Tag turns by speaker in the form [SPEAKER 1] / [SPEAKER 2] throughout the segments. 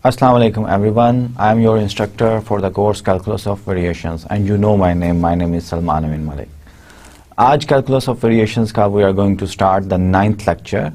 [SPEAKER 1] Assalamu alaikum everyone. I am your instructor for the course Calculus of Variations and you know my name. My name is Salman Amin Malik. आज Calculus of Variations का we are going to start the 9th lecture.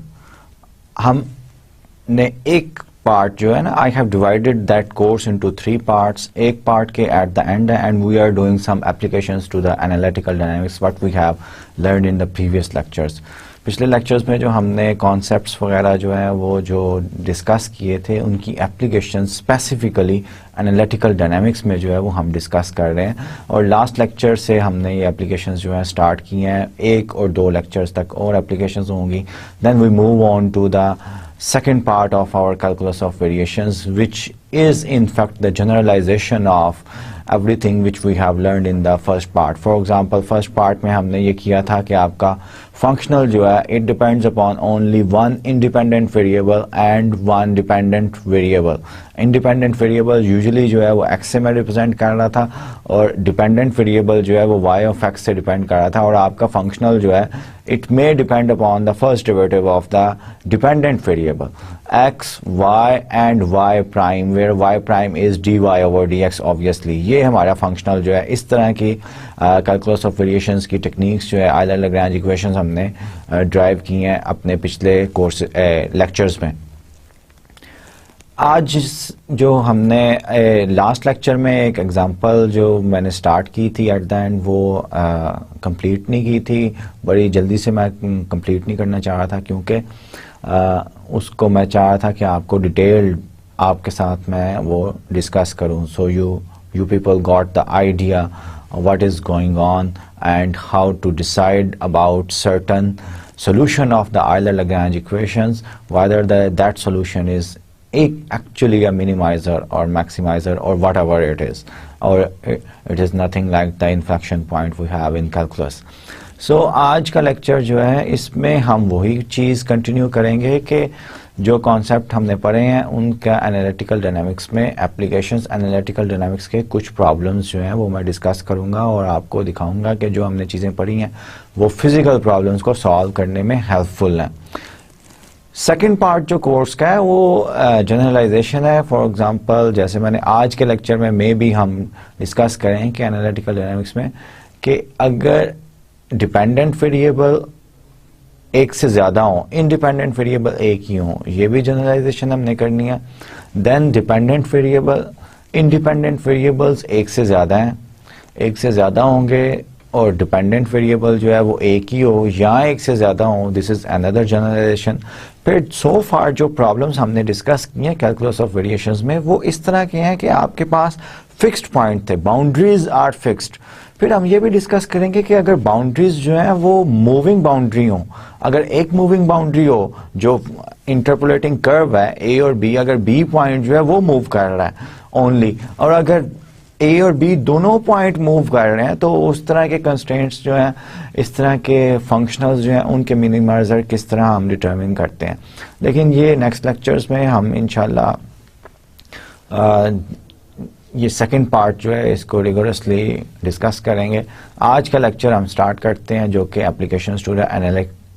[SPEAKER 1] हमने एक part जो है ना, I have divided that course into 3 parts. एक part के at the end and we are doing some applications to the analytical dynamics what we have learned in the previous lectures. पिछले lectures में जो हमने concepts वगैरह जो है वो जो डिस्कस किए थे उनकी एप्लीकेशन स्पेसिफिकली एनालिटिकल डायनामिक्स में जो है वो हम डिस्कस कर रहे हैं और लास्ट लेक्चर से हमने ये एप्लीकेशंस जो है स्टार्ट किए हैं. 1 और 2 लेक्चर्स तक और एप्लीकेशंस होंगी. Then we move on to the second part of our calculus of variations, which is in fact the generalization of everything which we have learned in the first part. For example, first part में हमने ये किया था कि आपका functional जो है it depends upon only one independent variable and one dependent variable. Independent variable usually जो है वो x से मैं represent कर रहा था और dependent variable जो है वो y of x से depend कर रहा था और आपका functional जो है it may depend upon the first derivative of the dependent variable x, y and y prime where y prime is dy over dx obviously. ये हमारा फंक्शनल जो है इस तरह की कैलकुलस ऑफ वेरिएशंस की टेक्निक्स जो है आयलर लैग्रेंज इक्वेशंस हमने ड्राइव की हैं अपने पिछले कोर्स लेक्चर्स में. आज जो हमने लास्ट लेक्चर में एक एग्जांपल जो मैंने स्टार्ट की थी एट द एंड वो कंप्लीट नहीं की थी. बड़ी जल्दी से मैं कंप्लीट नहीं करना चाह रहा था क्योंकि उसको मैं चाह रहा था कि आपको डिटेल्ड आपके साथ मैं वो डिस्कस करूं. सो you people got the idea what is going on and how to decide about certain solution of the Euler-Lagrange equations, whether that solution is actually a minimizer or maximizer or whatever it is, or it is nothing like the inflection point we have in calculus. So आज का lecture जो है इसमें हम वही चीज़ continue करेंगे कि जो कॉन्सेप्ट हमने पढ़े हैं उनका एनालिटिकल डायनामिक्स में एप्लीकेशंस. एनालिटिकल डायनामिक्स के कुछ प्रॉब्लम्स जो हैं वो मैं डिस्कस करूंगा और आपको दिखाऊंगा कि जो हमने चीज़ें पढ़ी हैं वो फिजिकल प्रॉब्लम्स को सॉल्व करने में हेल्पफुल हैं. सेकेंड पार्ट जो कोर्स का है वो जनरलाइजेशन है. फॉर एग्जांपल जैसे मैंने आज के लेक्चर में मे भी हम डिस्कस करें कि एनालिटिकल डायनामिक्स में कि अगर डिपेंडेंट वेरिएबल एक से ज़्यादा हो, इंडिपेंडेंट वेरिएबल एक ही हो, ये भी जनरलाइजेशन हमने करनी है. Then dependent variable independent variables एक से ज़्यादा हैं, एक से ज़्यादा होंगे और डिपेंडेंट वेरिएबल जो है वो एक ही हो या एक से ज़्यादा हो. This is another generalization. फिर सो फार जो प्रॉब्लम्स हमने डिस्कस किए हैं कैलकुलस ऑफ वेरिएशंस में वो इस तरह के हैं कि आपके पास फिक्स्ड पॉइंट थे, बाउंड्रीज आर फिक्स्ड. फिर हम ये भी डिस्कस करेंगे कि अगर बाउंड्रीज जो है वो मूविंग बाउंड्री हो, अगर एक मूविंग बाउंड्री हो जो इंटरपोलेटिंग कर्व है ए और बी, अगर बी पॉइंट जो है वो मूव कर रहा है ओनली और अगर ए और बी दोनों पॉइंट मूव कर रहे हैं तो उस तरह के कंस्ट्रेंट्स जो हैं, इस तरह के फंक्शनल्स जो हैं उनके मिनिमाइजर किस तरह हम डिटरमिन करते हैं. लेकिन ये नेक्स्ट लेक्चर्स में हम इंशाल्लाह ये सेकंड पार्ट जो है इसको रिगोरसली डिस्कस करेंगे. आज का लेक्चर हम स्टार्ट करते हैं जो कि applications to the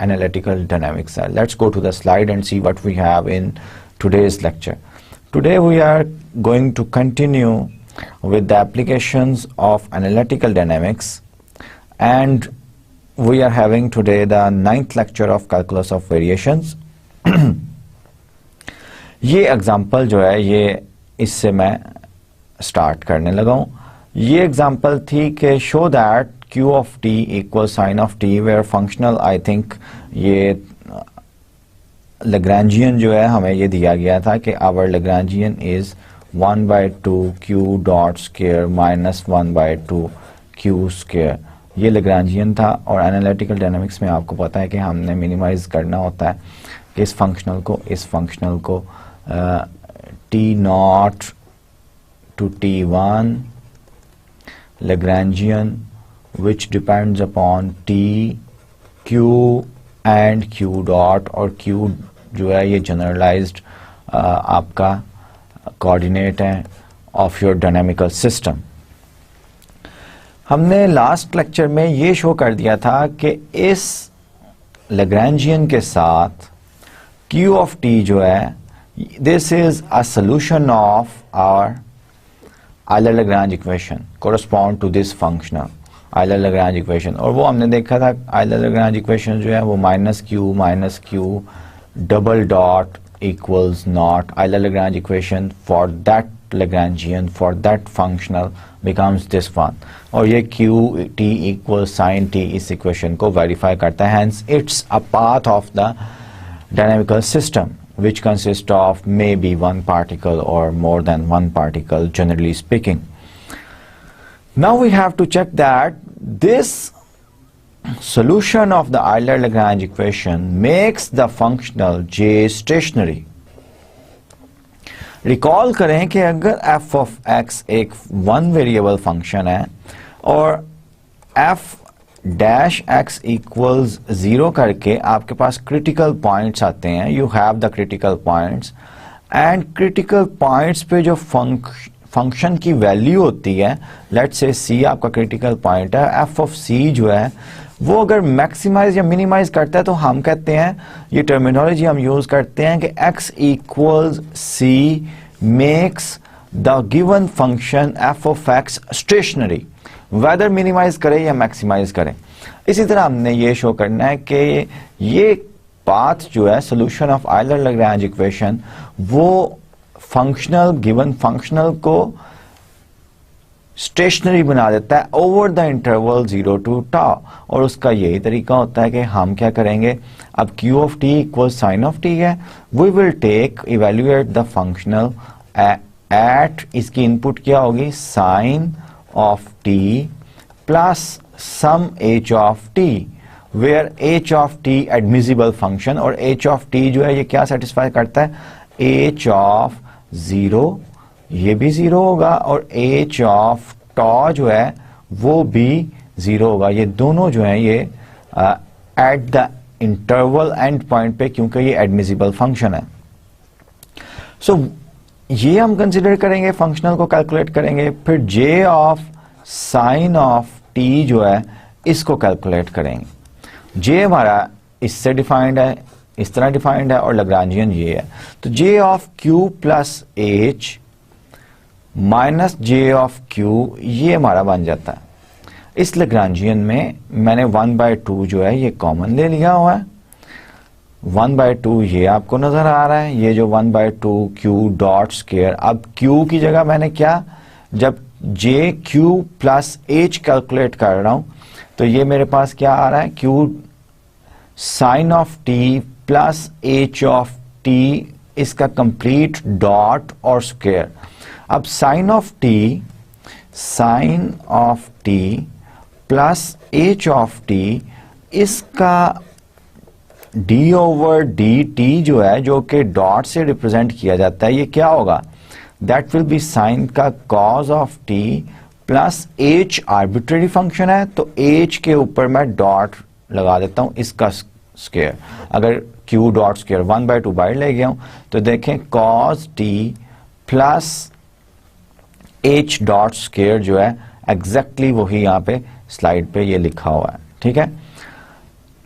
[SPEAKER 1] analytical dynamics है. Let's go to the slide and see what we have in today's lecture. Today we are going to continue with the applications of analytical dynamics and we are having today the 9th lecture of calculus of variations. ये example जो है ये इससे मैं start करने लगा हूँ. ये एग्जाम्पल थी कि show that q of t equals sin of t where functional I think ये Lagrangian जो है हमें ये दिया गया था कि our Lagrangian is 1 by 2 q dot square minus 1 by 2 q square. ये Lagrangian था और एनालिटिकल डायनामिक्स में आपको पता है कि हमने मिनिमाइज करना होता है कि इस फंक्शनल को t naught to t1 Lagrangian which depends upon t q and q dot और q जो है ये जनरलाइज्ड आपका कोऑर्डिनेट है ऑफ योर डायनामिकल सिस्टम. हमने लास्ट लेक्चर में ये शो कर दिया था कि इस Lagrangian के साथ q of t जो है This is a solution of our Euler-Lagrange equation correspond to this functional Euler-Lagrange equation. और वो हमने देखा था Euler-Lagrange equation जो है वो minus q double dot equals naught. Euler-Lagrange equation for that Lagrangian for that functional becomes this one. और ये q t equals sin t इस equation को verify करता है. Hence it's a part of the dynamical system which consists of maybe one particle or more than one particle, generally speaking. Now we have to check that this solution of the Euler-Lagrange equation makes the functional j stationary. Recall करें कि अगर f of x एक one variable function है और f dash x equals 0 करके आपके पास critical points आते हैं, you have the critical points and critical points पे जो function की value होती है, let's say c आपका critical point है, f of c जो है वो अगर maximize या minimize करता है तो हम कहते हैं, ये terminology हम use करते हैं कि x equals c makes the given function f of x stationary. Whether minimize करें या मैक्सिमाइज करें. इसी तरह हमने ये शो करना है कि ये पाथ जो है सोल्यूशन ऑफ Euler-Lagrange इक्वेशन वो फंक्शनल गिवन फंक्शनल को स्टेशनरी बना देता है ओवर द इंटरवल 0 to τ. और उसका यही तरीका होता है कि हम क्या करेंगे, अब q of t equal sine of t है, we will take evaluate the functional at, इसकी इनपुट क्या होगी, sine of t plus some h of t, where h of t admissible function और h of t जो है ये क्या satisfy करता है, h of 0 ये भी 0 होगा और h of τ जो है वो भी 0 होगा. ये दोनों जो है ये at the interval end point पे, क्योंकि ये admissible function है. So ये हम कंसिडर करेंगे, फंक्शनल को कैलकुलेट करेंगे, फिर j of sine of t जो है इसको कैलकुलेट करेंगे. j हमारा इससे डिफाइंड है, इस तरह डिफाइंड है और लग्रांजियन ये है. तो j of q plus h minus j of q ये हमारा बन जाता है. इस लग्रांजियन में मैंने 1/2 जो है ये कॉमन ले लिया हुआ है. 1/2 ये आपको नजर आ रहा है, ये जो 1/2 q डॉट स्क्वायर. अब q की जगह मैंने क्या, जब j q plus h calculate कर रहा हूं तो ये मेरे पास क्या आ रहा है, q sine of t plus h of t, इसका कंप्लीट डॉट और स्क्वायर. अब sine of t plus h of t, इसका d ओवर dt जो है जो कि डॉट से रिप्रेजेंट किया जाता है, ये क्या होगा, दैट विल बी साइन का cause of t plus h arbitrary function है तो h के ऊपर मैं डॉट लगा देता हूं, इसका स्क्वायर. अगर q डॉट स्क्वायर 1/2 बाहर ले गया हूं तो देखें cause t plus h dot square जो है एग्जैक्टली वही यहां पे स्लाइड पे ये लिखा हुआ है. ठीक है,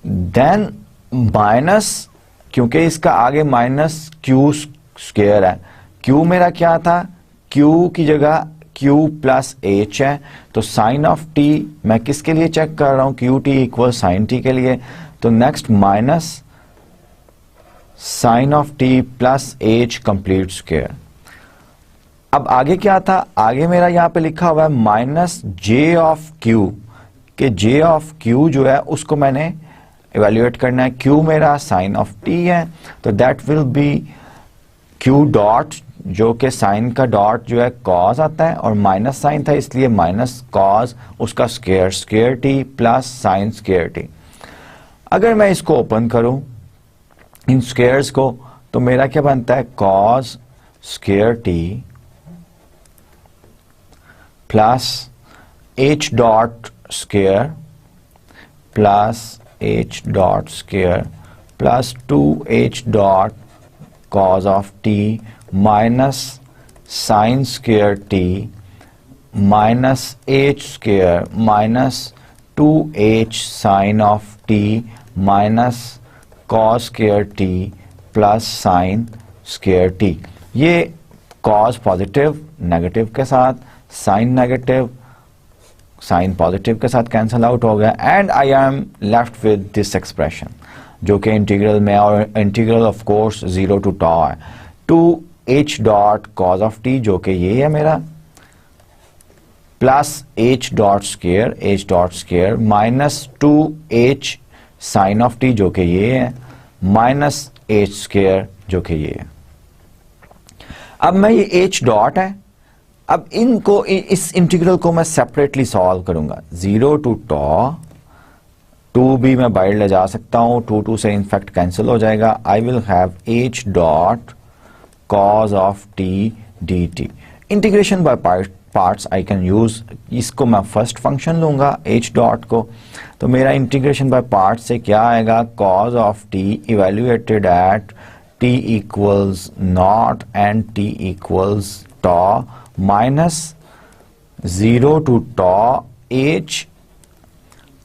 [SPEAKER 1] देन माइनस, क्योंकि इसका आगे माइनस q स्क्वायर है, q मेरा क्या था, q की जगह q प्लस h है तो साइन ऑफ t मैं किसके लिए चेक कर रहा हूं, qt इक्वल साइन t के लिए. तो next minus sine of t plus h complete square. अब आगे क्या था, आगे मेरा यहां पे लिखा हुआ है माइनस j ऑफ q, कि j ऑफ q जो है उसको मैंने इवेल्युएट करना है. q मेरा साइन ऑफ t है तो that will B q dot, जो कि साइन का डॉट जो है कॉज आता है और माइनस साइन था इसलिए माइनस कॉज, उसका square square t plus sine square t. अगर मैं इसको ओपन करूं इन स्क्वायर्स को तो मेरा क्या बनता है, cos square t plus h dot square plus h dot square plus 2h dot cos of t minus sine square t minus h square minus 2h sine of t minus cos square t plus sine square t. ये cos positive negative के साथ, sign negative sign positive के साथ cancel out हो गया, and I am left with this expression जो कि integral में, और integral of course 0 to tau है, 2h dot cos of t जो कि ये है मेरा, plus h dot square minus 2h sine of t जो कि ये है, माइनस h स्क्वायर जो कि ये है। अब मैं ये h डॉट है, अब इनको, इस इंटीग्रल को मैं सेपरेटली सॉल्व करूंगा। 0 to tau, 2 भी मैं बाहर ले जा सकता हूं, 2 से इनफैक्ट कैंसिल हो जाएगा। I will have h dot cos of t d t. Integration by parts I can use, इसको मैं फर्स्ट फंक्शन लूंगा h डॉट को, तो मेरा इंटीग्रेशन बाय पार्ट्स से क्या आएगा, cos of t evaluated at t equals naught and t equals tau minus 0 to tau h,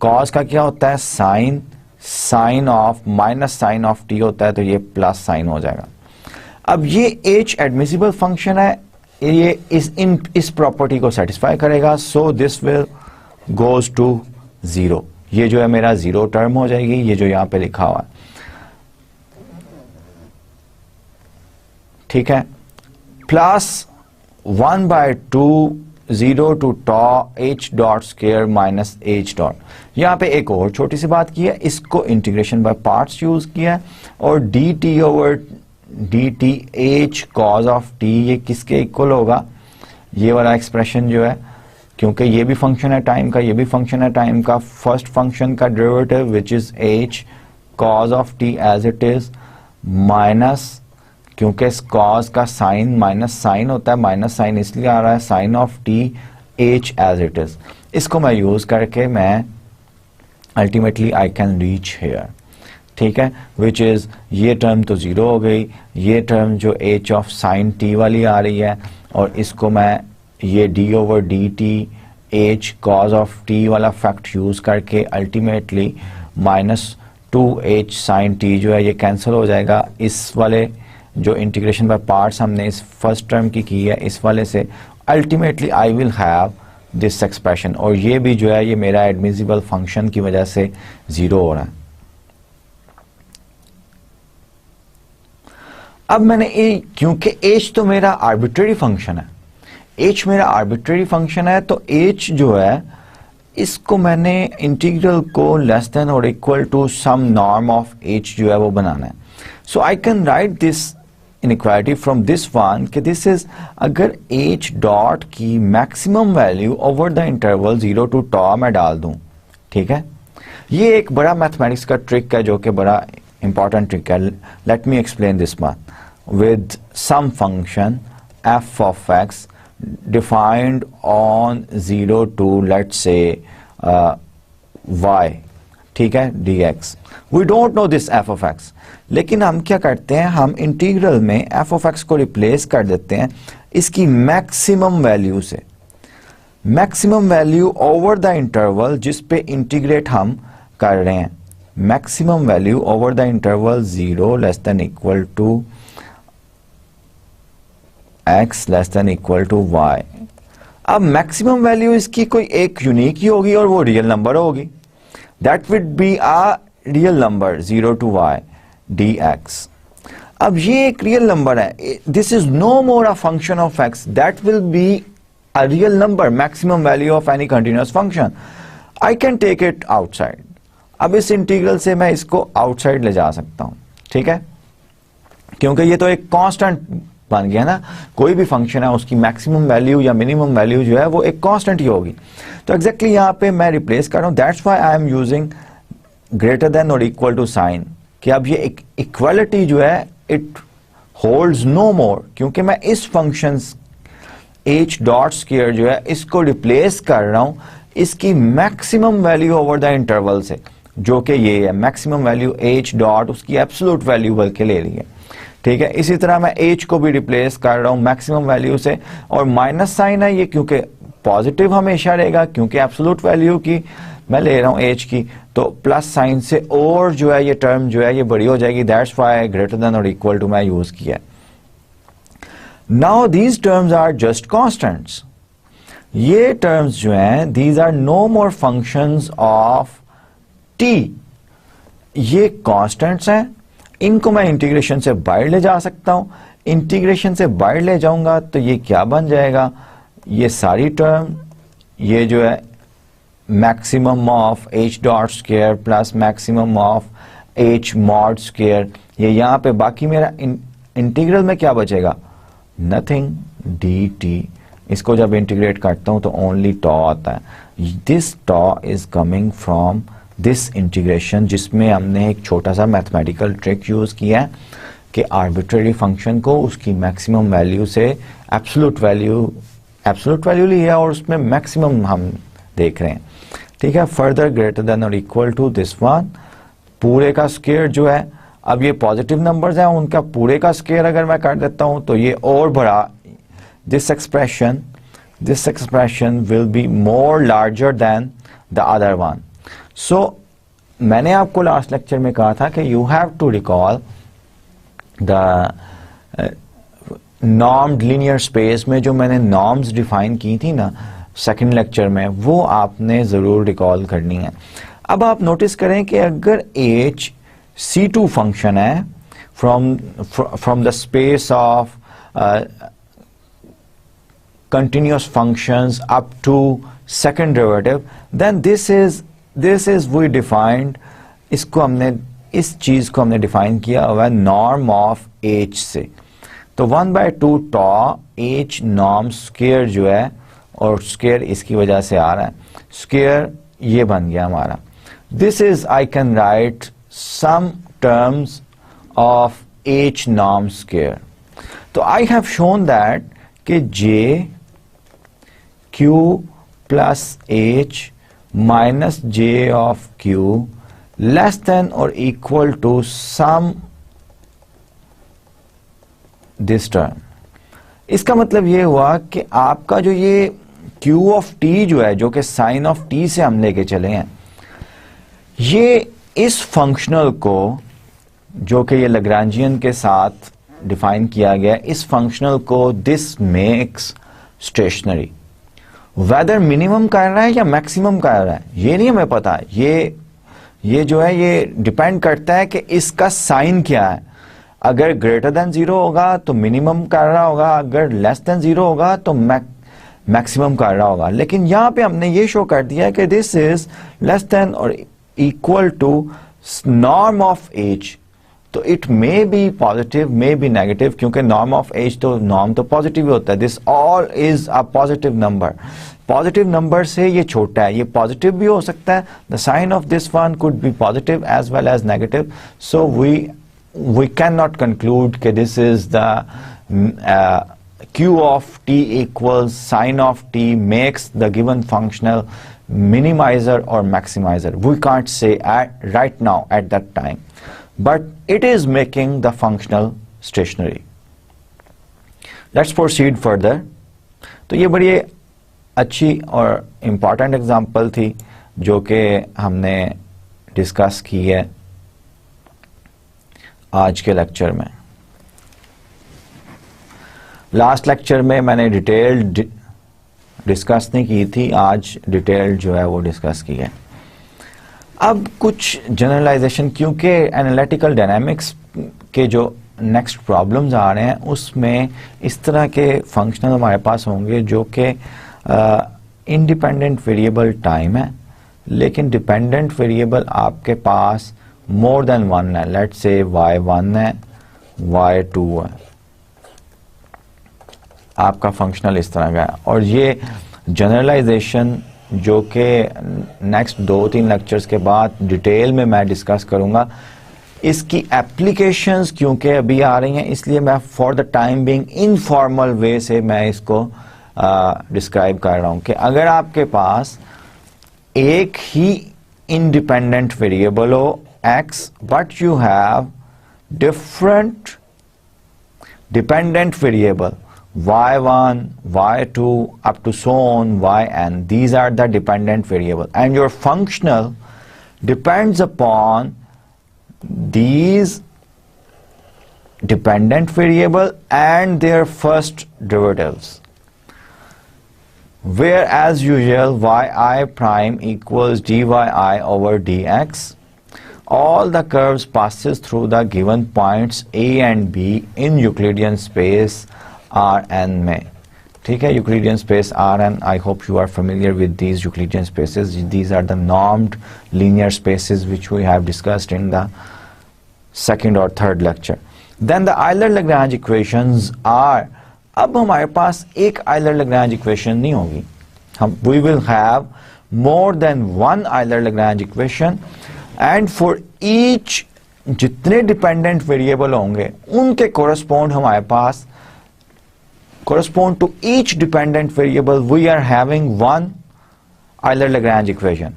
[SPEAKER 1] cos का क्या होता है sine, sine of minus sine of t होता है, तो ये प्लस साइन हो जाएगा। अब ये h एडमिसिबल फंक्शन है, ये इस प्रॉपर्टी को सेटिस्फाई करेगा, so this will goes to 0। ये जो है मेरा 0 टर्म हो जाएगी, ये जो यहां पे लिखा हुआ है, ठीक है, plus 1/2 0 to tau h dot square minus h dot. यहां पे एक और छोटी सी बात की है, इसको इंटीग्रेशन बाय पार्ट्स यूज किया है, और dt over dt h cos of t ये किसके इक्वल होगा, ये वाला एक्सप्रेशन जो है, क्योंकि ये भी फंक्शन है टाइम का, ये भी फंक्शन है टाइम का, फर्स्ट फंक्शन का derivative which is h cos of t as it is, minus, क्योंकि इस कॉज का साइन माइनस साइन होता है, माइनस साइन इसलिए आ रहा है, sine of t h as it is. इसको मैं यूज करके मैं ultimately I can reach here, ठीक है, विच इज ये टर्म तो 0 हो गई, ये टर्म जो h ऑफ साइन t वाली आ रही है, और इसको मैं ये d over d t h cos of t वाला फैक्ट यूज करके ultimately minus 2h sine t जो है ये कैंसिल हो जाएगा। इस वाले जो इंटीग्रेशन बाय पार्ट्स हमने इस फर्स्ट टर्म की है, इस वाले से ultimately I will have this expression, और ये भी जो है ये मेरा एडमिसिबल फंक्शन की वजह से 0 हो रहा है। अब मैंने क्योंकि h तो मेरा आर्बिट्रेरी फंक्शन है, h मेरा आर्बिट्रेरी फंक्शन है, तो h जो है इसको मैंने इंटीग्रल को लेस देन और equal to some norm of h जो है वो बनाना है। So I can write this inequality from this one कि दिस इज, अगर h डॉट की maximum value over the interval 0 to tau मैं डाल दूं, ठीक है, ये एक बड़ा मैथमेटिक्स का ट्रिक है जो कि बड़ा इंपॉर्टेंट ट्रिक है। Let me explain this one with some function f of x defined on 0 to let's say y, ठीक है, dx। we don't know this f of x, लेकिन हम क्या करते हैं, हम इंटीग्रल में f of x को रिप्लेस कर देते हैं इसकी मैक्सिमम वैल्यू से, maximum value over the interval जिस पे इंटीग्रेट हम कर रहे हैं, maximum value over the interval 0 less than equal to x less than equal to y। अब मैक्सिमम वैल्यू इसकी कोई एक यूनिक ही होगी और वो रियल नंबर होगी, that would be a real number 0 to y dx। अब ये एक रियल नंबर है, this is no more a function of x, that will be a real number, maximum value of any continuous function. I can take it outside, अब इस integral से मैं इसको outside ले जा सकता हूं, ठीक है, क्योंकि ये तो एक कांस्टेंट बन गया ना, कोई भी फंक्शन है उसकी मैक्सिमम वैल्यू या मिनिमम वैल्यू जो है वो एक कांस्टेंट ही होगी। तो एग्जैक्टली यहां पे मैं रिप्लेस कर रहा हूं, that's why I am using greater than और इक्वल टू साइन, कि अब ये इक्वालिटी जो है इट होल्ड्स नो मोर, क्योंकि मैं इस फंक्शन h डॉट स्क्वायर जो है इसको रिप्लेस कर रहा हूं इसकी maximum value over the interval से, जो कि ये है मैक्सिमम वैल्यू h डॉट उसकी एब्सोल्यूट वैल्यू बल्कि ले रही है, ठीक है। इसी तरह मैं h को भी रिप्लेस कर रहा हूं मैक्सिमम वैल्यू से, और माइनस साइन है ये क्योंकि पॉजिटिव हमेशा रहेगा, क्योंकि एब्सोल्यूट वैल्यू की मैं ले रहा हूं h की, तो प्लस साइन से और जो है ये टर्म जो है ये बड़ी हो जाएगी, दैट्स व्हाई ग्रेटर देन और इक्वल टू मैं यूज किया, now these terms are just constants, ये टर्म्स जो हैं these are no more functions of t, ये कॉन्स्टेंट्स हैं, इनको मैं इंटीग्रेशन से बाहर ले जा सकता हूं, इंटीग्रेशन से बाहर ले जाऊंगा तो ये क्या बन जाएगा, ये सारी टर्म, ये जो है maximum of H dot square plus maximum of H mod square, ये यहां पे बाकी मेरा इंटीग्रल में क्या बचेगा, नथिंग, डी टी, इसको जब इंटीग्रेट करता हूं तो ओनली टॉ आता है। This toe is coming from this integration, जिसमें हमने एक छोटा सा मैथमेटिकल ट्रिक यूज किया है कि आर्बिट्रेरी फंक्शन को उसकी मैक्सिमम वैल्यू से एब्सोल्यूट वैल्यू ली है और उसमें मैक्सिमम हम देख रहे हैं, ठीक है। फर्दर ग्रेटर देन और इक्वल टू दिस वन, पूरे का स्क्वायर जो है, अब ये पॉजिटिव नंबर्स हैं, उनका पूरे का स्क्वायर अगर मैं कर देता हूं तो ये और बड़ा, this expression will be more larger than the other one. So मैंने आपको लास्ट लेक्चर में कहा था कि you have to recall the normed linear space में जो मैंने norms define की थी ना सेकंड लेक्चर में, वो आपने जरूर रिकॉल करनी है। अब आप नोटिस करें कि अगर h C2 फंक्शन है from the space of continuous functions up to second derivative, then this is we defined, इसको हमने, इस चीज को हमने डिफाइन किया हुआ है नॉर्म ऑफ h से, तो 1/2 टॉ h नॉर्म स्क्वायर जो है, और स्क्वायर इसकी वजह से आ रहा है, स्क्वायर ये बन गया हमारा। This is, I can write some terms of h norm square, तो आई हैव शोन दैट कि j q plus h minus j of q less than और equal to some this term. इसका मतलब ये हुआ कि आपका जो ये q ऑफ t जो है, जो कि साइन ऑफ t से हम लेके चले हैं, ये इस फंक्शनल को जो कि ये लैग्रांजियन के साथ डिफाइन किया गया, इस फंक्शनल को this makes stationary. Whether minimum कर रहा है या मैक्सिमम कर रहा है ये नहीं हमें पता, ये जो है ये डिपेंड करता है कि इसका साइन क्या है। अगर ग्रेटर देन 0 होगा तो मिनिमम कर रहा होगा, अगर लेस देन 0 होगा तो मैक्सिमम कर रहा होगा। लेकिन यहां पे हमने ये शो कर दिया कि दिस इज लेस देन और equal to norm of h, तो it may be positive may be negative, क्योंकि नॉर्म ऑफ एज तो नॉर्म तो पॉजिटिव ही होता है। This all is a positive number, positive number से ये छोटा है, ये पॉजिटिव भी हो सकता है, the sign of this one could be positive as well as negative, so we can not conclude कि this is the q of t equals sine of t makes the given functional minimizer or maximizer. We can't say right now at that time, but it is making the functional stationary. Let's proceed further. तो ये बड़ी अच्छी और important example थी जो कि हमने discuss की है आज के लेक्चर में। लास्ट लेक्चर में मैंने डिटेल डिस्कस नहीं की थी, आज डिटेल जो है वो डिस्कस की है। अब कुछ जनरलाइजेशन, क्योंकि एनालिटिकल डायनामिक्स के जो नेक्स्ट प्रॉब्लम्स आ रहे हैं उसमें इस तरह के फंक्शनल हमारे पास होंगे जो कि इंडिपेंडेंट वेरिएबल टाइम है, लेकिन डिपेंडेंट वेरिएबल आपके पास मोर देन वन है। लेट्स से y1 है, y2 है, आपका फंक्शनल इस तरह का है। और ये जनरलाइजेशन जो कि नेक्स्ट 2-3 लेक्चर्स के बाद डिटेल में मैं डिस्कस करूंगा, इसकी एप्लीकेशंस क्योंकि अभी आ रही हैं, इसलिए मैं for the time being informal वे से मैं इसको डिस्क्राइब कर रहा हूं कि अगर आपके पास एक ही इंडिपेंडेंट वेरिएबल हो x, but you have different dependent variable y1, y2 up to so on yn, these are the dependent variable, and your functional depends upon these dependent variable and their first derivatives, where as usual yi prime equals dy over dx. All the curves passes through the given points a and b in Euclidean space Rn में. ठीक है, Euclidean space Rn, I hope you are familiar with these Euclidean spaces. These are the normed linear spaces which we have discussed in the second or third lecture. Then the Euler-Lagrange equations are, अब हमारे पास एक Euler-Lagrange equation नहीं होगी, we will have more than one Euler-Lagrange equation, and for each जितने dependent variable होंगे उनके correspond हमारे पास, correspond to each dependent variable we are having one Euler-Lagrange equation.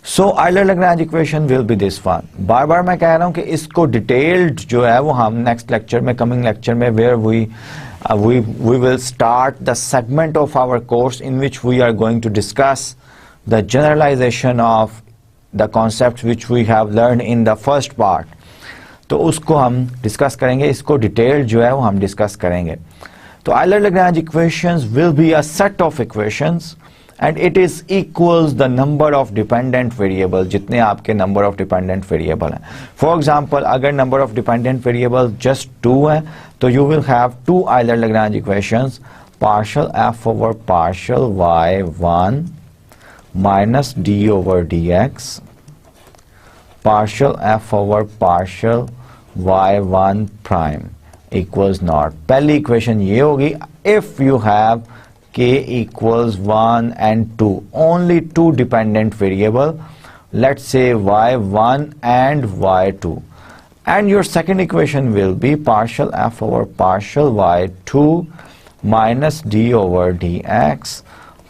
[SPEAKER 1] So Euler-Lagrange equation will be this one. बार बार मैं कह रहा हूँ कि इसको detailed जो है वो हम next lecture में, coming lecture में, where we will start the segment of our course in which we are going to discuss the generalization of the concepts which we have learned in the first part. तो उसको हम discuss करेंगे, इसको detailed जो है वो हम discuss करेंगे. तो Euler-Lagrange equations will be a set of equations and it is equals the number of dependent variable, जितने आपके number of dependent variable हैं. For example, अगर number of dependent variable just 2 है, तो you will have two Euler-Lagrange equations, partial f over partial y1 minus d over dx, partial f over partial y1 prime equals naught. पहली equation ये होगी if you have k equals 1 and 2, only two dependent variable, let's say y1 and y2. And your second equation will be partial f over partial y2 minus d over dx,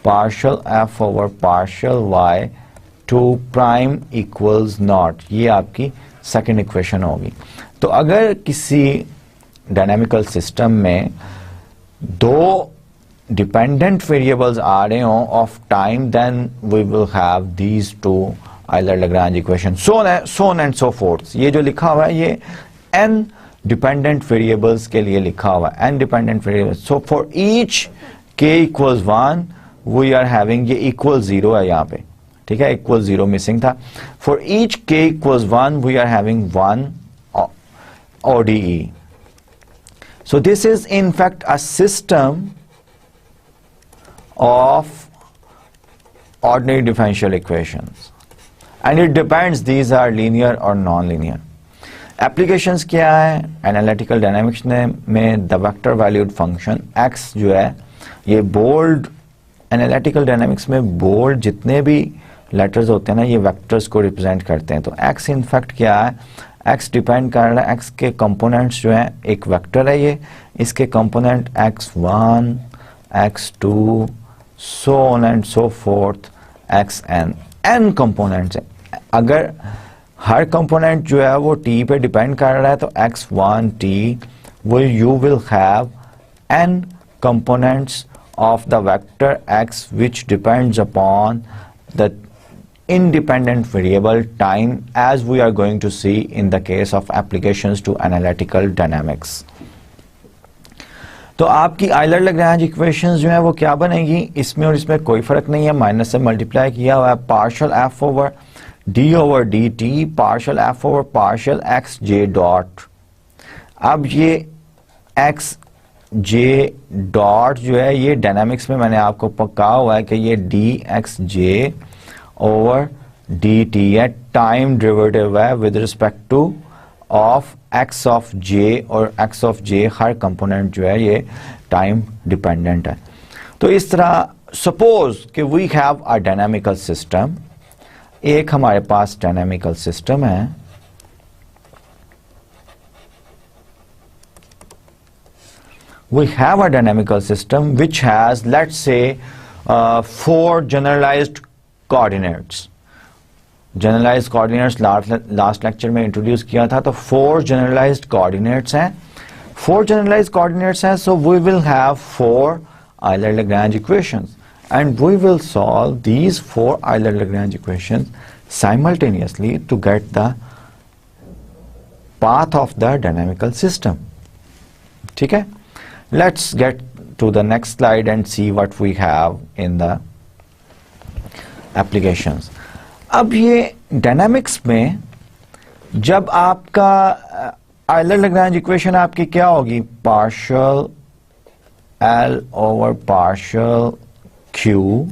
[SPEAKER 1] partial f over partial y2 prime equals naught. ये आपकी second equation होगी. तो अगर किसी dynamical system में दो dependent variables आ रहे हों of time, then we will have these two Euler-Lagrange equations, so on and so forth. ये जो लिखा हुआ है ये n dependent variables के लिए लिखा हुआ है, n dependent variables. So for each k equals 1 we are having, ये equals 0 है यहाँ पे, ठीक है, equals 0 missing था. For each k equals 1 we are having one ODE. So this is in fact a system of ordinary differential equations and it depends these are linear or non-linear. Applications क्या है analytical dynamics में the vector valued function x जो है ये bold, analytical dynamics में bold जितने भी letters होते हैं ना ये vectors को represent करते हैं. तो x in fact क्या है, x depend कर रहा है, x के components जो हैं एक vector है ये, इसके component x1, x2, so on and so forth, xn, n components हैं. अगर हर component जो है वो t पे depend कर रहा है तो x1 t you will have n components of the vector x which depends upon the independent variable time, as we are going to see in the case of applications to analytical dynamics. तो आपकी Euler-Lagrange equations जो है वो क्या बनेगी, इसमें और इसमें कोई फर्क नहीं है, माइनस से मल्टीप्लाई किया हुआ है, partial f over d over dt, partial f over partial xj dot. अब ये xj dot जो है ये डायनामिक्स में मैंने आपको कहा हुआ है कि ये dxj over dt है, टाइम डेरिवेटिव है with respect two of x of j, और x of j her component जो है ये टाइम डिपेंडेंट है. तो इस तरह सपोज कि we have a dynamical system, एक हमारे पास डायनामिकल सिस्टम है, we have a dynamical system which has, let's say, 4 generalized coordinates. Generalized coordinates last lecture में introduce किया था, तो 4 generalized coordinates हैं, 4 generalized coordinates हैं, so we will have 4 Euler-Lagrange equations and we will solve these 4 Euler-Lagrange equations simultaneously to get the path of the dynamical system. ठीक है, let's get to the next slide and see what we have in the applications. अब ये dynamics में जब आपका Euler-Lagrange equation आपकी क्या होगी, partial L over partial Q.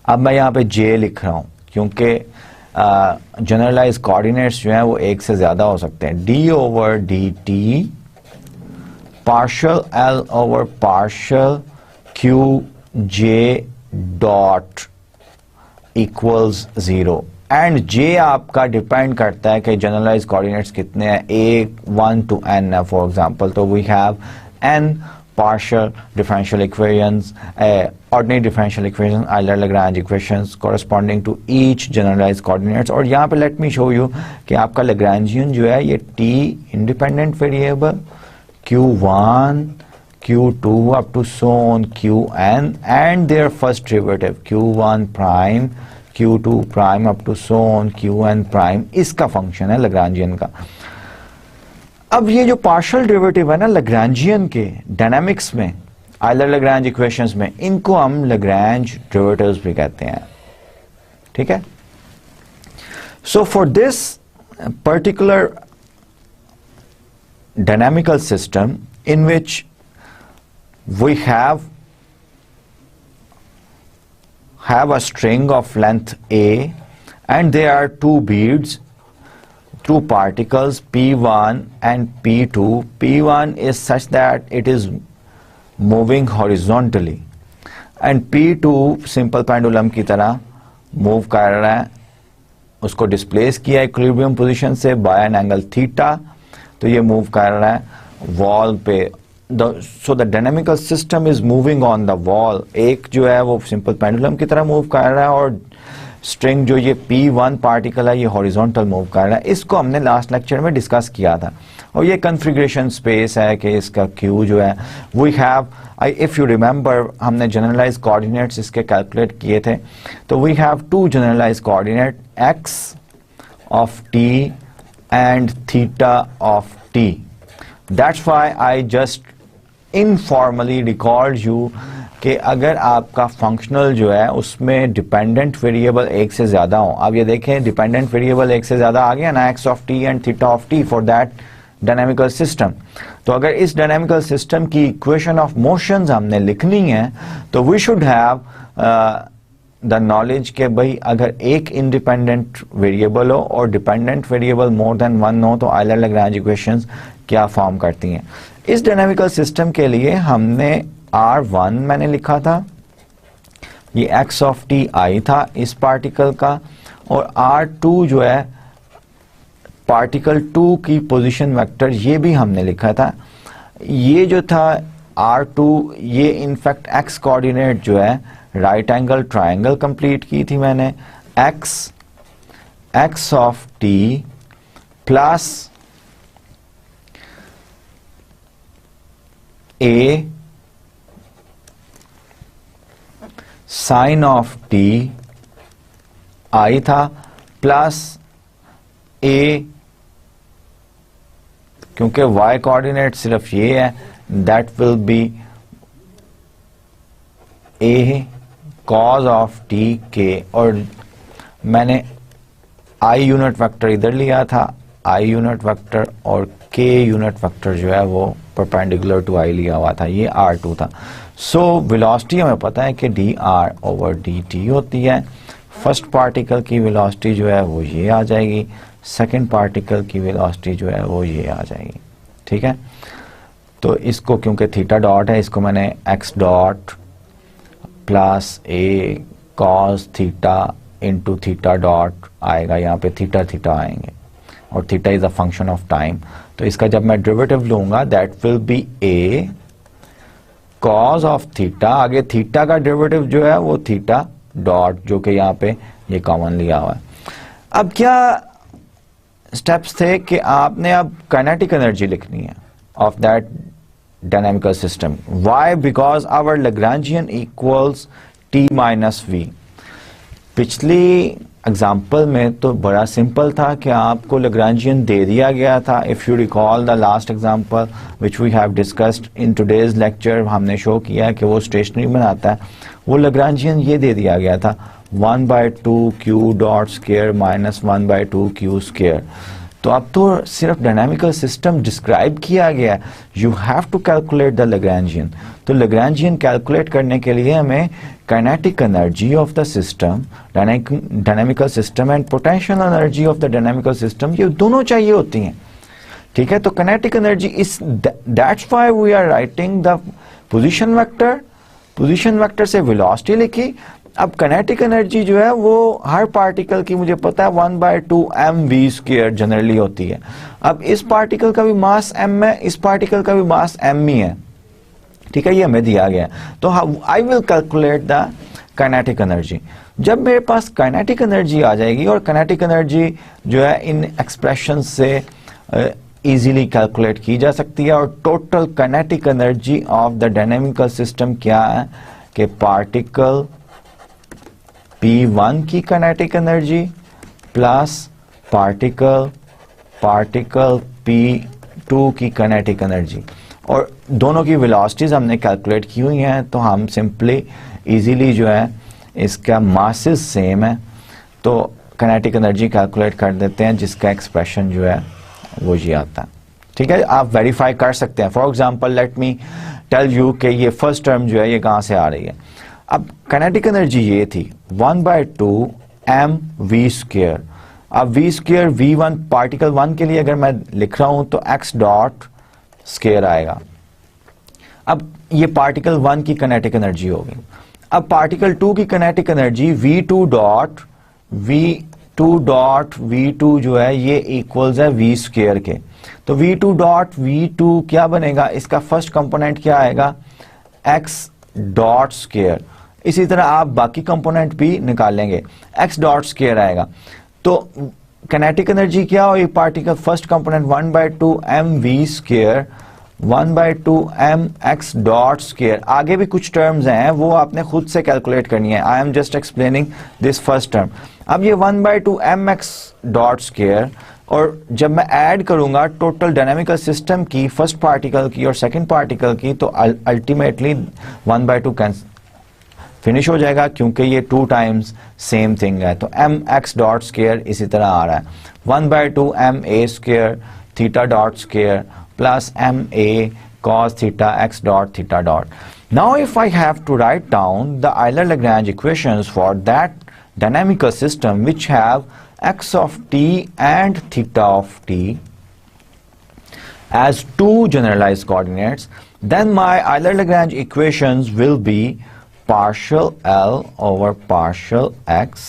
[SPEAKER 1] अब मैं यहाँ पे J लिख रहा हूँ क्योंकि जनरलाइज कोऑर्डिनेट्स जो हैं वो एक से ज्यादा हो सकते हैं. D over d t partial L over partial Q J dot equals 0 and J आपका डिपेंड करता है कि जनरलाइज कोऑर्डिनेट्स कितने हैं, A1 to N है फॉर एग्जांपल. तो we have N partial differential equations, ordinary differential equations, Euler-Lagrange equations corresponding to each generalized coordinates. और यहाँ पे let me show you कि आपका Lagrangian जो है ये T independent variable Q1, Q2 up to so on Qn and their first derivative Q1 prime, Q2 prime up to so on Qn prime, इसका function है Lagrangian का. अब ये जो पार्शियल डेरिवेटिव है ना लैग्रैंजियन के डायनामिक्स में, आयलर-लैग्रेंज इक्वेशंस में, इनको हम लैग्रेंज डेरिवेटिव्स भी कहते हैं. ठीक है, so for this particular dynamical system in which we have a string of length A and there are two beads, two particles P1 and P2. P1 is such that it is moving horizontally and P2 simple pendulum की तरह move कर रहा है, उसको displace किया equilibrium position से bye an angle theta, तो ये मूव कर रहा है वॉल पे. So the dynamical system is moving on the wall. एक जो है वो सिंपल पेंडुलम की तरह मूव कर रहा है और स्ट्रिंग जो ये P1 पार्टिकल है ये हॉरिजॉन्टल मूव कर रहा है. इसको हमने लास्ट लेक्चर में डिस्कस किया था और ये कॉन्फ़िगरेशन स्पेस है कि इसका Q जो है we have, if you remember हमने जनरलाइज कोऑर्डिनेट्स इसके कैलकुलेट किए थे, तो we have two generalize coordinate x of t and theta of t. That's why I just informally record you कि अगर आपका फंक्शनल जो है उसमें डिपेंडेंट वेरिएबल एक से ज्यादा हो, अब ये देखें डिपेंडेंट वेरिएबल एक से ज्यादा आ गया ना, x of t and theta of t for that dynamical system. तो अगर इस डायनामिकल सिस्टम की इक्वेशन ऑफ मोशंस हमने लिखनी है तो we should have the knowledge के भाई अगर एक इंडिपेंडेंट वेरिएबल हो और dependent variable more than one हो तो आयलर-लैग्रेंज इक्वेशंस क्या फॉर्म करती हैं. इस डायनामिकल सिस्टम के लिए हमने R1 मैंने लिखा था, ये x ऑफ t आई था इस पार्टिकल का, और R2 जो है पार्टिकल 2 की पोजीशन वेक्टर ये भी हमने लिखा था. ये जो था R2 ये इनफैक्ट x कोऑर्डिनेट जो है राइट एंगल ट्रायंगल कंप्लीट की थी मैंने, x of t plus a sine of t i था प्लस a, क्योंकि y कोऑर्डिनेट सिर्फ ये है, that will be a cos of t k, और मैंने i यूनिट वेक्टर इधर लिया था, i यूनिट वेक्टर, और k यूनिट वेक्टर जो है वो परपेंडिकुलर टू i लिया हुआ था, ये R2 था. सो वेलोसिटी हमें पता है कि dr ओवर dt होती है. फर्स्ट पार्टिकल की वेलोसिटी जो है वो ये आ जाएगी, सेकंड पार्टिकल की वेलोसिटी जो है वो ये आ जाएगी. ठीक है, तो इसको क्योंकि थीटा डॉट है इसको मैंने x dot plus a cos theta into theta dot आएगा, यहाँ पे थीटा थीटा आएंगे और theta is a function of time. तो इसका जब मैं डेरिवेटिव लूंगा that will be a cos of theta, आगे थीटा का डेरिवेटिव जो है वो थीटा डॉट, जो कि यहाँ पे ये कॉमन लिया हुआ है. अब क्या स्टेप्स थे कि आपने अब काइनेटिक एनर्जी लिखनी है of that dynamical system. Why? Because our Lagrangian equals t minus v. पिछली एग्जाम्पल में तो बड़ा सिंपल था कि आपको लैग्रेंजियन दे दिया गया था. If you recall the last example which we have discussed in today's lecture, हमने शो किया कि वो स्टेशनरी बनाता है. वो लैग्रेंजियन ये दे दिया गया था 1/2 q dot square minus 1/2 q square. तो अब तो सिर्फ डायनामिकल सिस्टम डिस्क्राइब किया गया है, you have to calculate the Lagrangian. तो लैग्रेंजियन कैलकुलेट करने के लिए हमें kinetic energy of the system, dynamical system and potential energy of the dynamical system, ये दोनों चाहिए होती हैं. ठीक है, तो kinetic energy is, that's why we are writing the position vector. Position vector से वेलोसिटी लिखी. अब काइनेटिक एनर्जी जो है वो हर पार्टिकल की मुझे पता है 1/2 mv स्क्वायर जनरली होती है. अब इस पार्टिकल का भी मास m है, इस पार्टिकल का भी मास m ही है. ठीक है, ये हमें दिया गया है. तो I will calculate the kinetic energy. जब मेरे पास काइनेटिक एनर्जी आ जाएगी, और काइनेटिक एनर्जी जो है इन एक्सप्रेशन से इजीली कैलकुलेट की जा सकती है. और total kinetic energy of the dynamical system क्या है कि पार्टिकल P1 की kinetic energy plus particle P2 की काइनेटिक एनर्जी, और दोनों की वेलोसिटीज हमने कैलकुलेट की हुई हैं. तो हम सिंपली इजीली जो है इसका मासेस सेम है तो काइनेटिक एनर्जी कैलकुलेट कर देते हैं, जिसका एक्सप्रेशन जो है वो ये आता है. ठीक है, आप वेरीफाई कर सकते हैं. For example let me tell you कि ये फर्स्ट टर्म जो है ये कहाँ से आ रही है. अब काइनेटिक एनर्जी ये थी 1/2 mv स्क्वायर. अब v स्क्वायर v1 पार्टिकल 1 के लिए अगर मैं लिख रहा हूं तो x डॉट स्क्वायर आएगा. अब ये पार्टिकल 1 की काइनेटिक एनर्जी होगी. अब पार्टिकल 2 की kinetic energy v2 dot v2 जो है ये इक्वल्स है v स्क्वायर के. तो v2 डॉट v2 क्या बनेगा, इसका फर्स्ट कंपोनेंट क्या आएगा x डॉट स्क्वायर. इसी तरह आप बाकी कंपोनेंट भी निकालेंगे, x डॉट स्क्वायर आएगा. तो काइनेटिक एनर्जी क्या हुई, particle first component 1/2 mv square 1/2 mx dot square. आगे भी कुछ टर्म्स हैं वो आपने खुद से कैलकुलेट करनी है. I am just explaining this first term. अब ये 1/2 mx डॉट स्क्वायर, और जब मैं ऐड करूंगा टोटल डायनामिकल सिस्टम की फर्स्ट पार्टिकल की और सेकंड पार्टिकल की, तो अल्टीमेटली 1/2 फिनिश हो जाएगा, क्योंकि ये 2 टाइम्स सेम थिंग है. तो mx डॉट स्क्वायर इसी तरह आ रहा है 1/2 ma square theta dot square plus ma cos theta x dot theta dot. Now if I have to write down the Euler-Lagrange equations for that dynamical system which have x of t and theta of t as 2 generalized coordinates, then my Euler-Lagrange equations will be partial L over partial x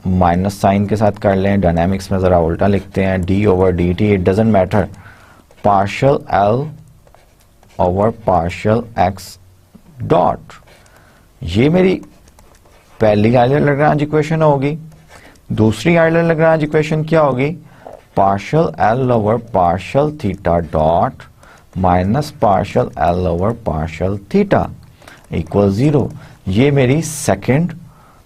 [SPEAKER 1] minus sine के साथ कर लें. Dynamics में जरा उल्टा लिखते हैं, d over dt, it doesn't matter. Partial L over partial x dot, ये मेरी पहली आइलर-लैग्रांज इक्वेशन होगी. दूसरी आइलर-लैग्रांज इक्वेशन क्या होगी, partial L over partial theta dot minus partial L over partial theta equal 0. ये मेरी सेकंड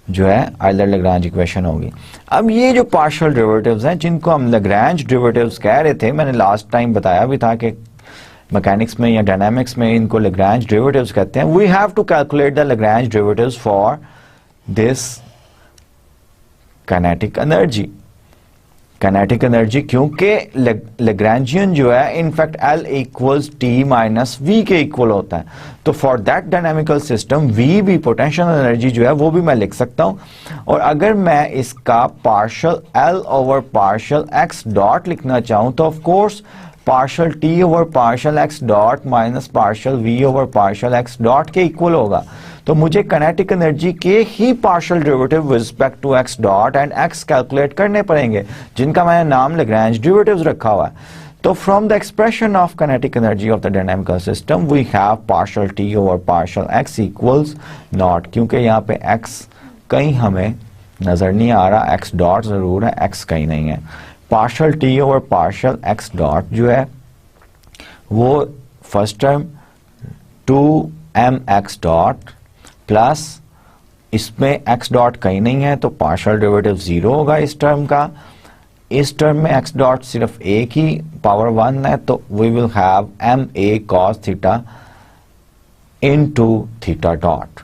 [SPEAKER 1] जो है आइलर-लैग्रांज इक्वेशन होगी. अब ये जो पार्शियल डेरिवेटिव्स हैं जिनको हम लैग्रांज डेरिवेटिव्स कह रहे थे, मैंने लास्ट टाइम बताया भी था कि मैकेनिक्स में या डायनामिक्स में इनको लैग्रांज डेरिवेटिव्स कहते हैं. We have to calculate the Lagrange derivatives for this kinetic energy. Kinetic energy क्योंकि लैग्रेंजियन जो है in fact L equals T minus V के इक्वल होता है. तो for that dynamical system V भी पोटेंशियल एनर्जी जो है वो भी मैं लिख सकता हूं. और अगर मैं इसका partial L over partial x dot लिखना चाहूं तो of course partial T over partial x dot minus partial V over partial x dot के इक्वल होगा. तो मुझे काइनेटिक एनर्जी के ही partial derivative with respect to x dot and x calculate करने पड़ेंगे, जिनका मैंने नाम लैग्रेंज डेरिवेटिव्स रखा हुआ है. तो from the expression of kinetic energy of the dynamical system we have partial t over partial x equals naught, क्योंकि यहाँ पे x कहीं हमें नजर नहीं आ रहा, x डॉट जरूर है, x कहीं नहीं है. Partial t over partial x dot जो है वो first term 2mx dot plus इसमें एक्स डॉट कहीं नहीं है तो पार्शियल डेरिवेटिव 0 होगा इस टर्म का। इस टर्म में एक्स डॉट सिर्फ एक ही पावर 1 है तो we will have m a cos theta into theta dot.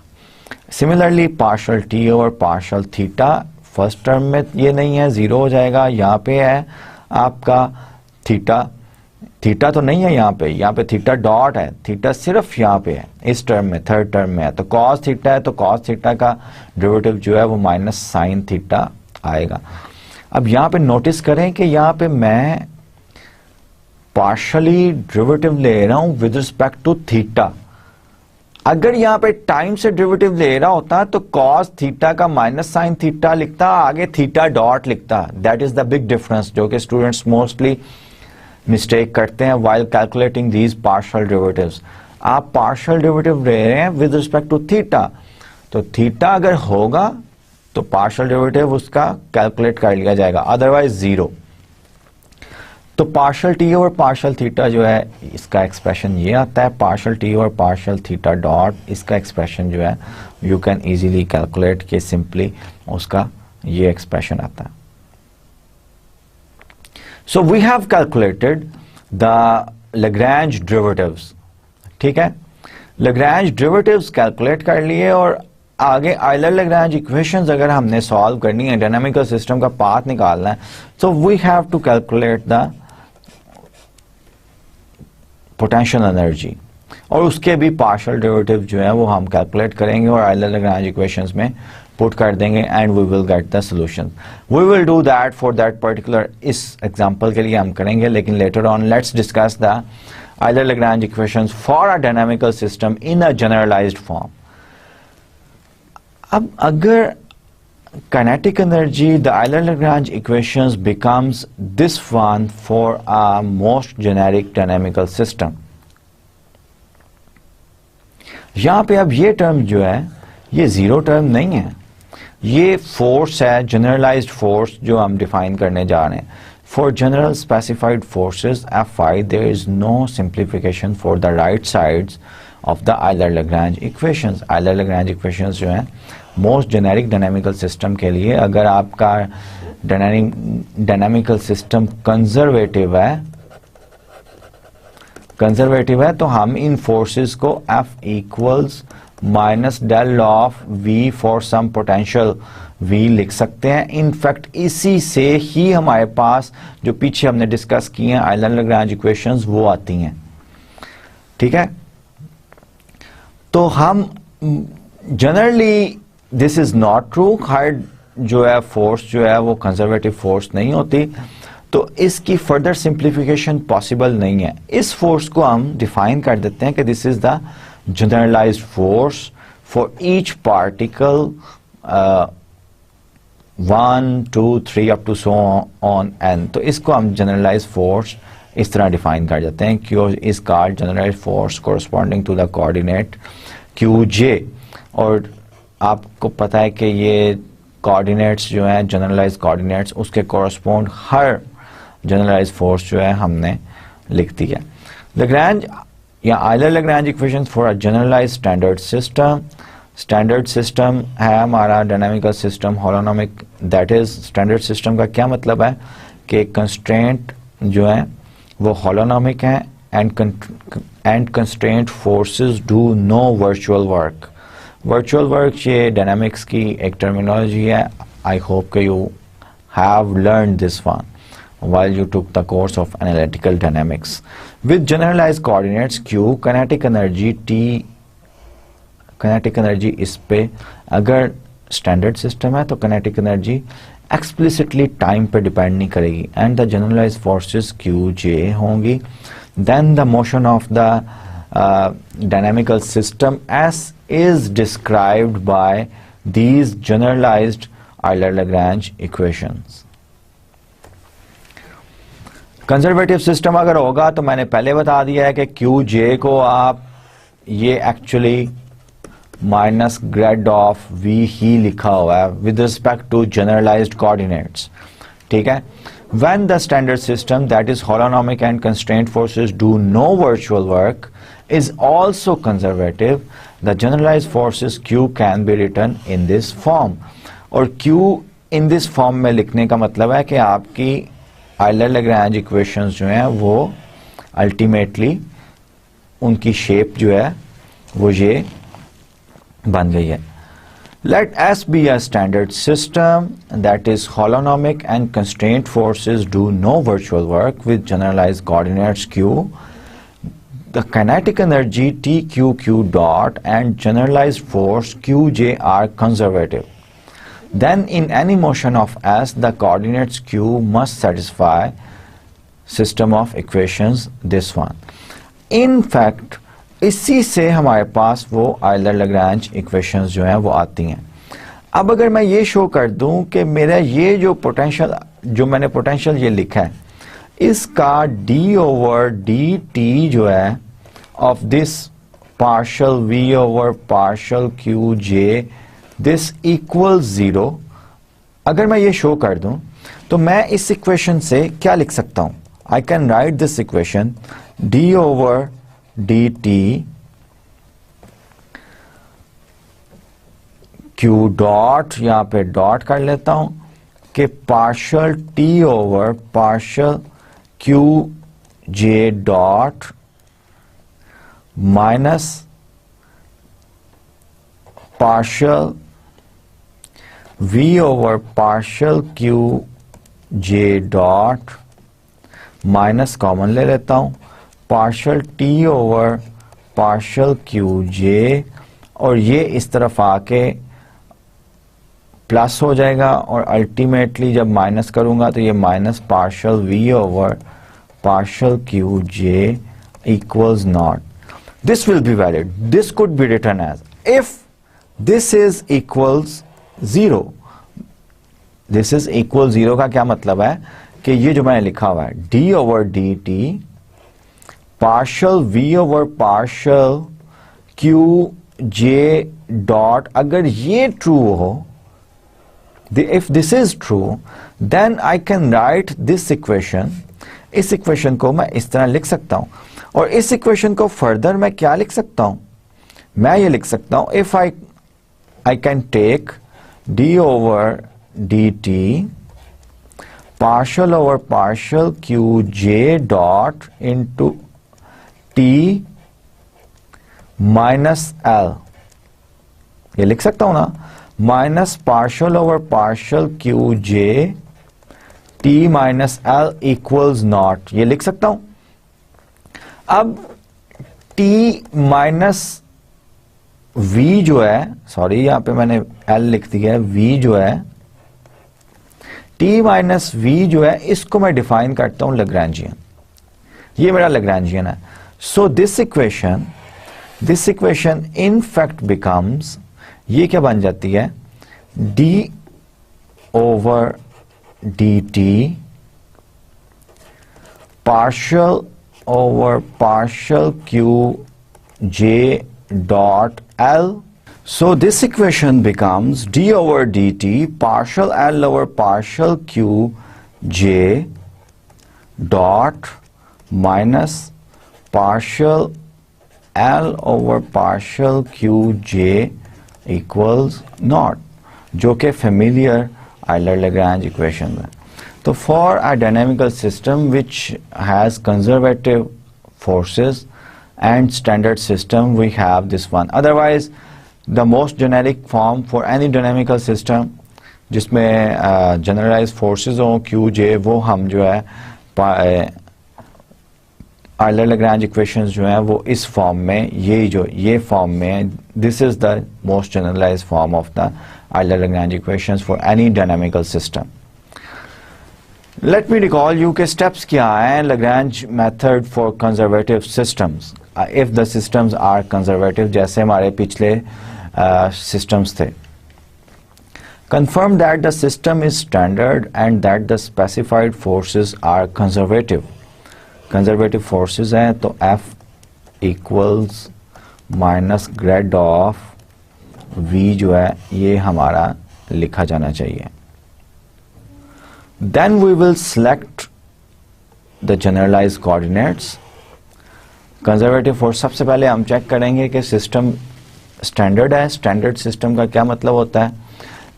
[SPEAKER 1] Similarly partial T over partial theta first term में ये नहीं है, 0 हो जाएगा। यहाँ पे है आपका थीटा, थीटा तो नहीं है यहाँ पे थीटा डॉट है, थीटा सिर्फ यहाँ पे है इस टर्म में, थर्ड टर्म में है। तो कॉस थीटा है तो कॉस थीटा का डेरिवेटिव जो है वो माइनस साइन थीटा आएगा। अब यहाँ पे नोटिस करें कि यहाँ पे मैं पार्शली डेरिवेटिव ले रहा हूं विद रिस्पेक्ट टू थीटा। अगर यहाँ पे टाइम से डेरिवेटिव ले रहा होता तो कॉस थीटा का माइनस साइन थीटा लिखता, आगे थीटा डॉट लिखता। That is the big difference जो कि स्टूडेंट्स मोस्टली मिस्टेक करते हैं while calculating these partial derivatives. आप पार्शियल डेरिवेटिव ले रहे हैं विद रिस्पेक्ट टू थीटा, तो थीटा अगर होगा तो पार्शियल डेरिवेटिव उसका कैलकुलेट कर लिया जाएगा, अदरवाइज 0। तो partial T over partial theta जो है इसका एक्सप्रेशन ये आता है, partial T over partial theta dot, इसका एक्सप्रेशन जो है यू कैन इजीली कैलकुलेट के सिंपली उसका ये एक्सप्रेशन आता है। So we have calculated the Lagrange derivatives, ठीक है। लैग्रैंज डेरिवेटिव्स कैलकुलेट कर लिए और आगे आयलर लैग्रैंज इक्वेशंस अगर हमने सॉल्व करनी है, डायनामिकल सिस्टम का पाथ निकालना है, तो we have to calculate the potential energy और उसके भी पार्शियल डेरिवेटिव जो है वो हम कैलकुलेट करेंगे और आयलर लैग्रैंज इक्वेशंस में पुट कर देंगे and we will get the solution. We will do that for that particular, इस एग्जांपल के लिए हम करेंगे, लेकिन later on let's discuss the Euler Lagrange equations for a dynamical system in a generalized form. अब अगर kinetic energy, the Euler-Lagrange equations becomes this one for a most generic dynamical system. यहाँ पे अब ये टर्म जो है ये 0 term नहीं है, ये फोर्स है, जनरलाइज्ड फोर्स जो हम डिफाइन करने जा रहे हैं। For general specified forces Fi, there is no simplification for the right sides of the Euler-Lagrange equations. Euler-Lagrange equations जो है मोस्ट जेनेरिक डायनामिकल सिस्टम के लिए, अगर आपका डायनामिकल सिस्टम कंजर्वेटिव है तो हम इन फोर्सेस को F equals minus del of V for some potential V लिख सकते हैं। इनफैक्ट इसी से ही हमारे पास जो पीछे हमने डिस्कस किए हैं आयलर-लैग्रैंज इक्वेशंस वो आती हैं, ठीक है। तो हम generally this is not true, हर जो है फोर्स जो है वो कंजर्वेटिव फोर्स नहीं होती, तो इसकी फर्दर सिंप्लीफिकेशन पॉसिबल नहीं है। इस फोर्स को हम डिफाइन कर देते हैं कि this is the generalized force for each particle 1 2 3 up to so on n। तो इसको हम जनरलाइज्ड फोर्स इस तरह डिफाइन कर देते हैं, Q is called generalized force corresponding to the coordinate QJ। और आपको पता है कि ये कोऑर्डिनेट्स जो हैं जनरलाइज्ड कोऑर्डिनेट्स, उसके कोरस्पॉन्ड हर जनरलाइज्ड फोर्स जो है हमने लिख दी है। लैग्रैंज या Euler Lagrange equations for a generalized standard system. Standard system है हमारा dynamical system holonomic, that is standard system का क्या मतलब है कि कंस्ट्रेंट जो है वो होलोनोमिक है and constraint forces do no virtual work. Virtual work ये डायनामिक्स की एक टर्मिनोलॉजी है। आई होप कि you have learn this one while you took the course of analytical dynamics. With generalized coordinates Q, kinetic energy T, kinetic energy इस पे अगर standard system है तो kinetic energy explicitly time पे depend नहीं करेगी and the generalized forces Q, J होंगी। Then the motion of the dynamical system S is described by these generalized Euler-Lagrange equations. Conservative system अगर होगा तो मैंने पहले बता दिया है कि क्यू जे को आप ये actually minus grad of V ही लिखा हुआ है with respect to generalized coordinates, ठीक है। When the standard system that is holonomic and constraint forces do no virtual work is also conservative, the generalized forces Q can be written in this form. और Q in this form में लिखने का मतलब है कि आपकी Euler-Lagrange equations जो हैं वो अल्टीमेटली उनकी शेप जो है वो ये बन गई है. Let S be a standard system that is holonomic and constraint forces do no virtual work with generalized coordinates Q. The kinetic energy TQQ dot and generalized force QJ are conservative. Then in any motion of S, the coordinates Q must satisfy system of equations this one. In fact, इसी से हमारे पास वो Euler-Lagrange equations जो हैं वो आती हैं. अब अगर मैं ये शो कर दूं कि मेरा ये जो पोटेंशियल जो मैंने पोटेंशियल ये लिखा है इसका d/dt जो है ऑफ दिस पार्शियल v/पार्शियल qj दिस इक्वल्स 0, अगर मैं ये शो कर दूं तो मैं इस इक्वेशन से क्या लिख सकता हूं? I can write this equation d/dt q dot, यहां पे डॉट कर लेता हूं कि पार्शियल t/पार्शियल qj डॉट माइनस पार्शियल v/पार्शियल qj डॉट माइनस कॉमन ले लेता हूं पार्शियल t/पार्शियल qj, और ये इस तरफ आके प्लस हो जाएगा और अल्टीमेटली जब माइनस करूंगा तो ये माइनस पार्शियल v/पार्शियल qj equals naught. This will be valid. This could be written as if this is equals 0. This is equal 0 का क्या मतलब है कि ये जो मैंने लिखा हुआ है d/dt पार्शियल v/पार्शियल qj डॉट, अगर ये ट्रू हो, if this is true, then I can write this equation. इस इक्वेशन को मैं इस तरह लिख सकता हूं. और इस इक्वेशन को फर्दर मैं क्या लिख सकता हूं? मैं ये लिख सकता हूं if I can take d/dt partial/partial qj dot into t minus l. ये लिख सकता हूं ना, minus partial/partial qj t minus l equals naught. ये लिख सकता हूं. अब t माइनस v जो है, सॉरी यहां पे मैंने l लिख दिया है, v जो है, t माइनस v जो है इसको मैं डिफाइन करता हूं लैग्रेंजियन. ये मेरा लैग्रेंजियन है. So this equation in fact becomes, ये क्या बन जाती है, d/dt partial/partial qj dot l. So this equation becomes d/dt partial l/partial qj dot minus partial l/partial qj equals naught, जो कि familiar Euler-Lagrange equation है. So for a dynamical system which has conservative forces and standard system, we have this one. Otherwise, the most generic form for any dynamical system जिसमें generalized forces हो qj, वो हम जो है Euler-Lagrange equations जो हैं वो इस फॉर्म में, ये फॉर्म में, this is the most generalized form of the Euler-Lagrange equations for any dynamical system. Let me recall you के steps क्या हैं Lagrange method for conservative systems. If the systems are conservative, जैसे हमारे पिछले systems थे. Confirm that the system is standard and that the specified forces are conservative. Conservative forces हैं तो F equals minus grad of V जो है ये हमारा लिखा जाना चाहिए. Then we will select the generalized coordinates. Conservative force, सबसे पहले हम चेक करेंगे कि सिस्टम स्टैंडर्ड है। स्टैंडर्ड सिस्टम का क्या मतलब होता है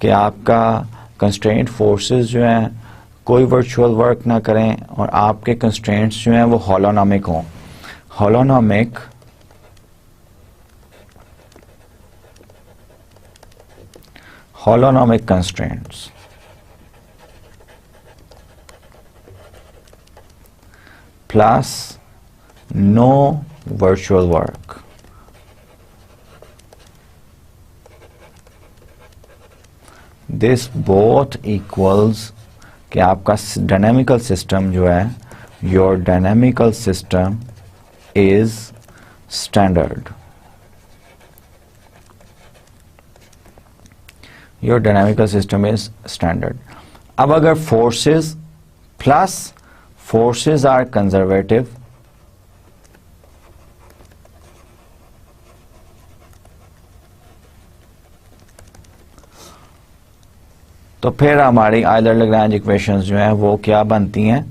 [SPEAKER 1] कि आपका कंस्ट्रेंट फोर्सेस जो हैं कोई वर्चुअल वर्क ना करें और आपके कंस्ट्रेंट्स जो हैं वो हॉलोनॉमिक हों। Holonomic constraints plus no virtual work. This both equals कि आपका डायनेमिकल सिस्टम जो है, your dynamical system is standard. Your dynamical system is standard. अब अगर forces plus forces are conservative, तो फिर हमारी आयलर लैग्रेंज इक्वेशंस जो हैं वो क्या बनती हैं,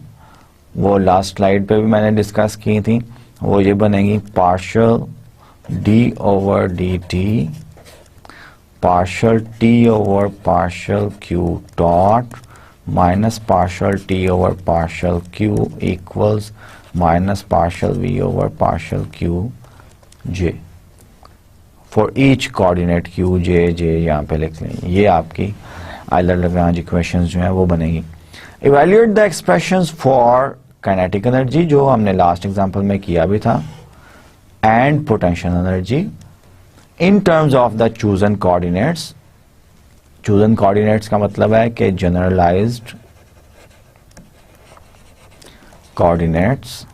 [SPEAKER 1] वो लास्ट स्लाइड पे भी मैंने डिस्कस की थी। वो ये बनेगी partial d over d t partial T over partial q dot minus partial T over partial q equals minus partial V over partial q j for each coordinate q j j यहाँ पे लिख लें। ये आपकी Euler Lagrange equations जो हैं वो बनेगी। Evaluate the expressions for kinetic energy, जो हमने लास्ट एग्जांपल में किया भी था, and potential energy in terms of the chosen coordinates. Chosen coordinates का मतलब है कि generalized coordinates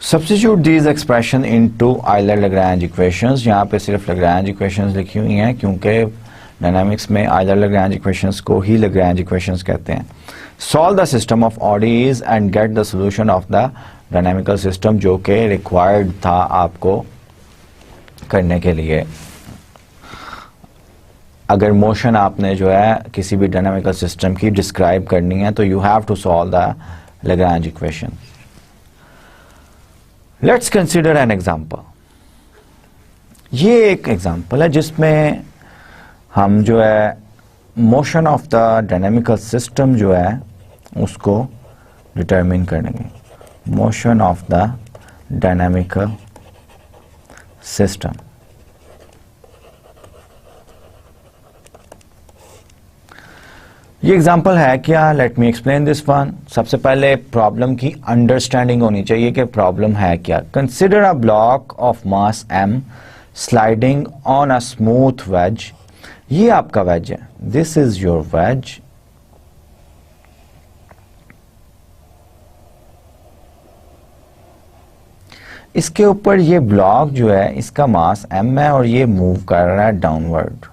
[SPEAKER 1] substitute these expression into Euler Lagrange equations. यहाँ पे सिर्फ लैग्रेंज इक्वेशंस लिखी हुई हैं क्योंकि डायनामिक्स में आयलर लैग्रेंज इक्वेशंस को ही लैग्रेंज इक्वेशंस कहते हैं। Solve the system of ODEs and get the solution of the dynamical system, जो कि रिक्वायर्ड था आपको करने के लिए। अगर मोशन आपने जो है किसी भी डायनामिकल सिस्टम की डिस्क्राइब करनी है तो you have to solve the Lagrange equation. Let's consider an example. ये एक एग्जाम्पल है जिसमें हम जो है motion of the dynamical system जो है उसको डिटरमिन करेंगे। Motion of the dynamical system. ये एग्जाम्पल है क्या? Let me explain this one. सबसे पहले प्रॉब्लम की अंडरस्टैंडिंग होनी चाहिए कि प्रॉब्लम है क्या। Consider a block of mass m sliding on a smooth wedge. ये आपका वेज है, दिस इज योर वेज। इसके ऊपर ये ब्लॉक जो है इसका मास m है और ये मूव कर रहा है डाउनवर्ड,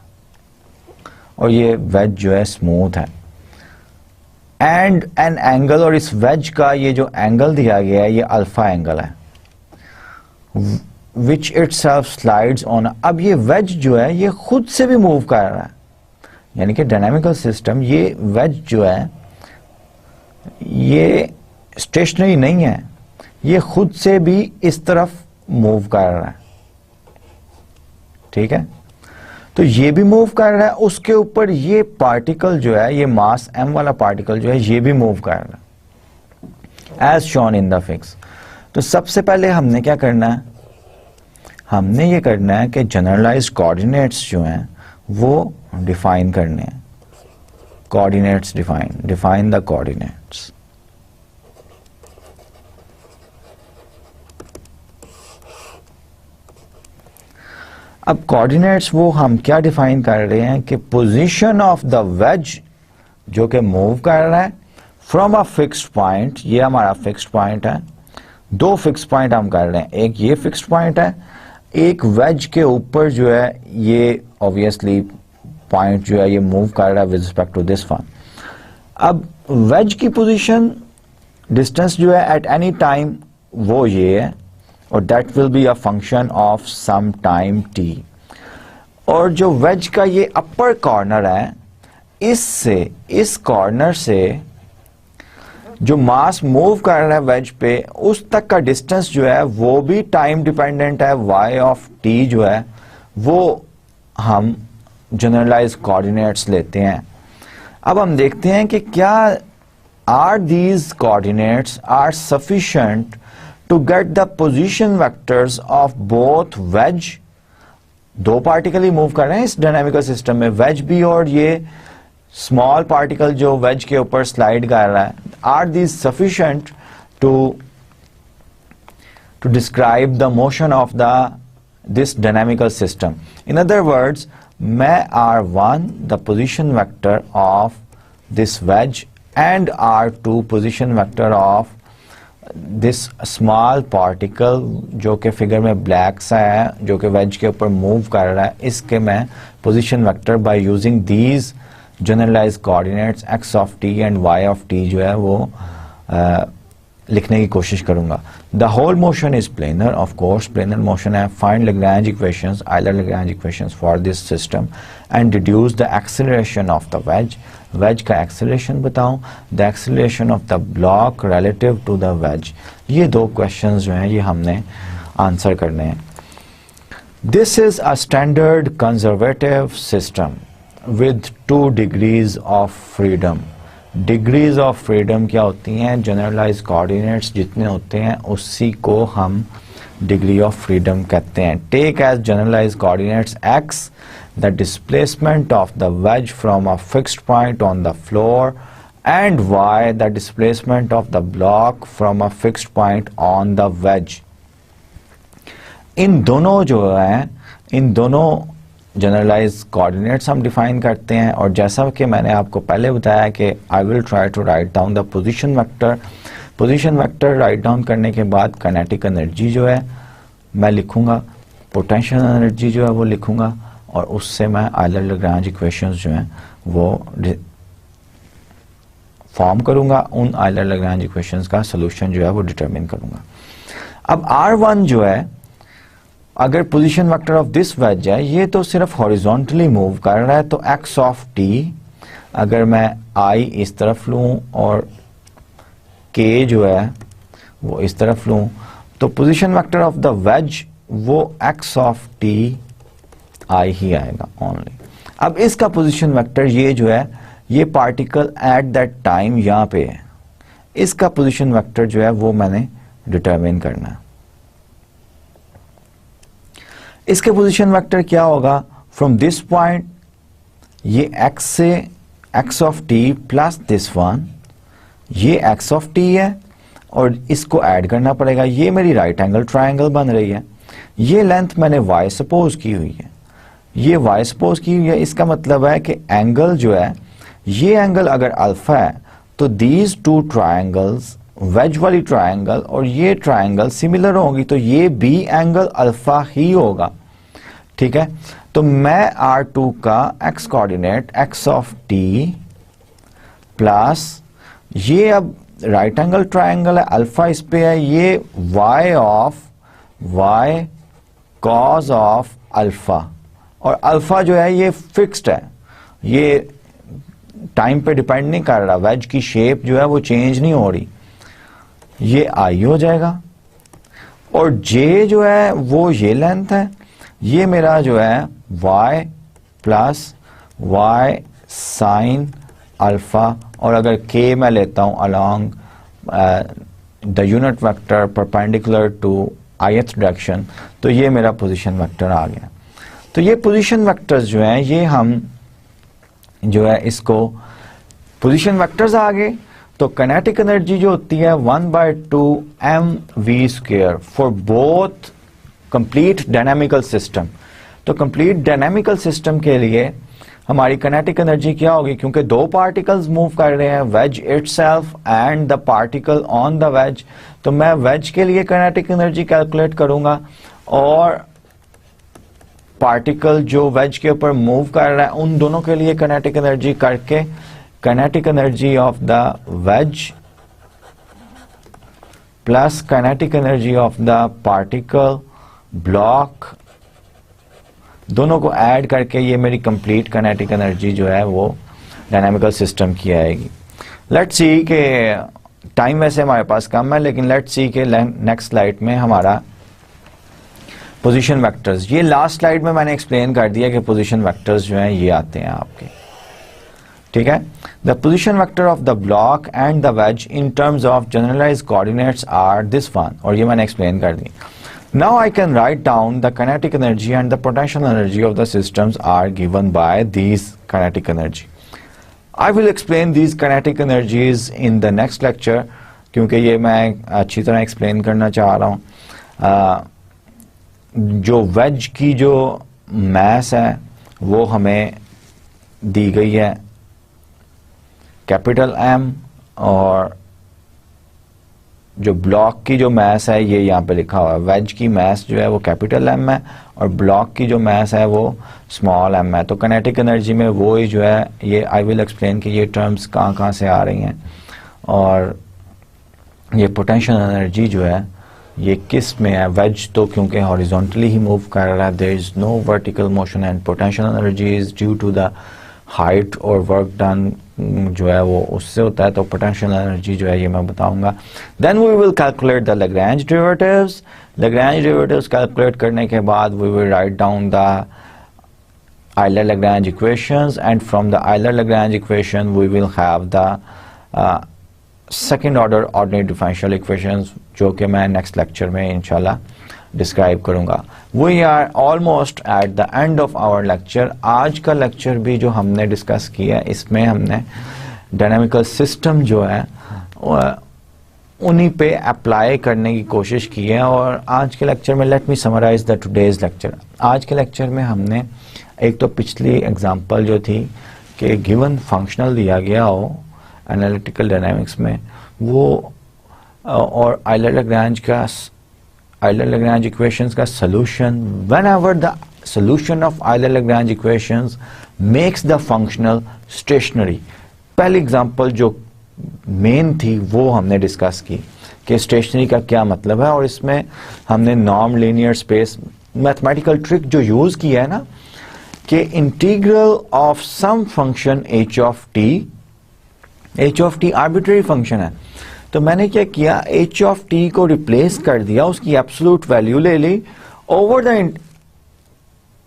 [SPEAKER 1] और ये वेज जो है स्मूथ है। एंड एन एंगल, और इस वेज का ये जो एंगल दिया गया है ये अल्फा एंगल है, विच इटसेल्फ स्लाइड्स ऑन। अब ये वेज जो है ये खुद से भी मूव कर रहा है, यानी कि डायनामिकल सिस्टम, ये वेज जो है ये स्टेशनरी नहीं है, ये खुद से भी इस तरफ मूव कर रहा है। ठीक है, तो ये भी मूव कर रहा है, उसके ऊपर ये पार्टिकल जो है, ये मास m वाला पार्टिकल जो है ये भी मूव कर रहा है as shown in the fig. तो सबसे पहले हमने क्या करना है, हमने ये करना है कि जनरलाइज्ड कोऑर्डिनेट्स जो हैं वो डिफाइन करने हैं। Coordinates define the coordinates. अब कोऑर्डिनेट्स वो हम क्या डिफाइन कर रहे हैं कि पोजीशन ऑफ द वेज जो कि मूव कर रहा है फ्रॉम अ फिक्स्ड पॉइंट। ये हमारा फिक्स्ड पॉइंट है, दो फिक्स्ड पॉइंट हम कर रहे हैं, एक ये फिक्स्ड पॉइंट है, एक वेज के ऊपर जो है ये ऑब्वियसली पॉइंट जो है ये मूव कर रहा है with respect to this one. अब वेज की पोजीशन डिस्टेंस जो है एट एनी टाइम वो ये है, और that will be a function of some time t। और जो वेज का ये अपर कॉर्नर है, इससे इस कॉर्नर से जो मास मूव कर रहा है वेज पे उस तक का डिस्टेंस जो है वो भी टाइम डिपेंडेंट है। y ऑफ t जो है वो हम जनरलाइज कोऑर्डिनेट्स लेते हैं। अब हम देखते हैं कि क्या are these coordinates are sufficient to get the position vectors of both wedge, दो पार्टिकल ही मूव कर रहे हैं इस डायनामिकल सिस्टम में, वेज भी और ये स्मॉल पार्टिकल जो वेज के ऊपर स्लाइड कर रहा है, are these sufficient to describe the motion of this dynamical system. In other words, मैं R1 the position vector of this wedge and R2 position vector of this small particle जो कि figure में black सा है जो कि veg के ऊपर मूव कर रहा है, इसके मैं position vector by using these generalize coordinates x of t and y of t जो है वो लिखने की कोशिश करूंगा। The whole motion is planar, of course planar motion है। Find Lagrange equations, Euler Lagrange equations for this system and deduce the acceleration of the wedge, wedge का acceleration बताऊं, the acceleration of the block relative to the wedge. ये दो questions जो हैं ये हमने answer करने हैं। This is a standard conservative system with 2 degrees of freedom. Degrees of freedom क्या होती हैं? जनरलाइज कोऑर्डिनेट्स जितने होते हैं उसी को हम डिग्री ऑफ फ्रीडम कहते हैं। Take as generalize coordinates x the displacement of the wedge from a fixed point on the floor and y the displacement of the block from a fixed point on the wedge. इन दोनों जो है, इन दोनों generalise coordinates हम define करते हैं। और जैसा कि मैंने आपको पहले बताया कि I will try to write down the position vector. Position vector write down करने के बाद काइनेटिक एनर्जी जो है मैं लिखूंगा, पोटेंशियल एनर्जी जो है वो लिखूंगा और उससे मैं आइलर लैग्रेंज इक्वेशंस जो हैं वो फॉर्म करूंगा। उन आइलर लैग्रेंज इक्वेशंस का सोल्यूशन जो है वो डिटरमिन करूंगा। अब R1 जो है, अगर position vector of this wedge है, ये तो सिर्फ हॉरिजॉन्टली मूव कर रहा है, तो x ऑफ t अगर मैं I इस तरफ लूं और k जो है वो इस तरफ लूं, तो position vector of the veg वो x ऑफ t I ही आएगा ओनली। अब इसका पोजीशन वेक्टर ये जो है, ये पार्टिकल एट दैट टाइम यहां पे है, इसका पोजीशन वेक्टर जो है वो मैंने डिटरमिन करना है। इसके पोजीशन वेक्टर क्या होगा? फ्रॉम दिस पॉइंट ये x से x of t plus this one, ये x ऑफ t है और इसको ऐड करना पड़ेगा। ये मेरी राइट एंगल ट्रायंगल बन रही है। ये लेंथ मैंने y सपोज की हुई है, ये y सपोज की हुई है। इसका मतलब है कि एंगल जो है, ये एंगल अगर अल्फा है तो दीज टू ट्रायंगल्स, वेज वाली ट्रायंगल और ये ट्रायंगल सिमिलर होगी, तो ये भी एंगल अल्फा ही होगा। ठीक है, तो मैं R2 का x coordinate x of t plus ये अब राइट एंगल ट्रायंगल है, अल्फा इस पे है, ये y of y cause of alpha, और अल्फा जो है ये फिक्स्ड है, ये टाइम पे डिपेंड नहीं कर रहा, वेज की शेप जो है वो चेंज नहीं हो रही, ये आई हो जाएगा। और जे जो है वो ये लेंथ है, ये मेरा जो है y plus y sine alpha, और अगर k मैं लेता हूं along the unit vector perpendicular to ith direction, तो ये मेरा पोजीशन वेक्टर आ गया। तो ये पोजीशन वेक्टर्स जो हैं ये हम जो है इसको पोजीशन वेक्टर्स आ गए, तो काइनेटिक एनर्जी जो होती है 1/2 mv² for both complete dynamical system. तो कंप्लीट डायनामिकल सिस्टम के लिए हमारी काइनेटिक एनर्जी क्या होगी? क्योंकि दो पार्टिकल्स मूव कर रहे हैं, wedge itself and the particle on the wedge, तो मैं वेज के लिए काइनेटिक एनर्जी कैलकुलेट करूंगा और पार्टिकल जो वेज के ऊपर मूव कर रहा है उन दोनों के लिए काइनेटिक एनर्जी करके kinetic energy of the veg plus kinetic energy of the particle block, दोनों को ऐड करके ये मेरी कंप्लीट काइनेटिक एनर्जी जो है वो डायनामिकल सिस्टम की आएगी। लेट्स सी कि टाइम वैसे हमारे पास कम है, लेकिन लेट्स सी के नेक्स्ट स्लाइड में हमारा पोजीशन वेक्टर्स, ये लास्ट स्लाइड में मैंने एक्सप्लेन कर दिया कि पोजीशन वेक्टर्स जो हैं ये आते हैं आपके, ठीक है। The position vector of the block and the wedge in terms of generalized coordinates are this one, और ये मैंने एक्सप्लेन कर दी। Now I can write down the kinetic energy and the potential energy of the systems are given by these kinetic energy. I will explain these kinetic energies in the next lecture, क्योंकि ये मैं अच्छी तरह explain करना चाह रहा हूँ। जो वेज की जो मास है वो हमें दी गई है कैपिटल एम, और जो ब्लॉक की जो मास है ये यहाँ पे लिखा हुआ है। वेज की मास जो है वो कैपिटल एम है और ब्लॉक की जो मास है वो स्मॉल एम है। तो काइनेटिक एनर्जी में वो ही जो है, ये आई विल एक्सप्लेन कि ये टर्म्स कहाँ कहाँ से आ रही हैं, और ये पोटेंशियल एनर्जी जो है ये किस में है। वेज तो क्योंकि हॉरिजॉन्टली ही मूव कर रहा है, there is no vertical motion, and potential energy is due to the height और वर्क डन जो है वो उससे होता है। तो पोटेंशियल एनर्जी जो है ये मैं बताऊंगा। Then we will calculate the Lagrange derivatives. Lagrange derivatives calculate करने के बाद we will write down the Euler-Lagrange equations, and from the Euler-Lagrange equation we will have the second order ordinary differential equations, जो कि मैं next lecture में इंशाल्लाह describe करूंगा। We are almost at the end of our lecture। आज का lecture भी जो हमने डिस्कस किया है इसमें हमने डायनामिकल सिस्टम जो है उन्हीं पे अप्लाई करने की कोशिश की है। और आज के लेक्चर में let me summarize the today's lecture. आज के लेक्चर में हमने एक तो पिछली एग्जांपल जो थी कि गिवन फंक्शनल दिया गया हो एनालिटिकल डायनामिक्स में वो, और Euler-Lagrange इक्वेशंस का solution, whenever the solution of Euler-Lagrange equations makes the functional stationary. पहली एग्जांपल जो मेन थी वो हमने डिस्कस की कि स्टेशनरी का क्या मतलब है, और इसमें हमने non linear space mathematical trick जो यूज किया है ना कि integral of some function h of t arbitrary function है। तो मैंने क्या किया, h ऑफ t को रिप्लेस कर दिया, उसकी एब्सोल्यूट वैल्यू ले ली ओवर द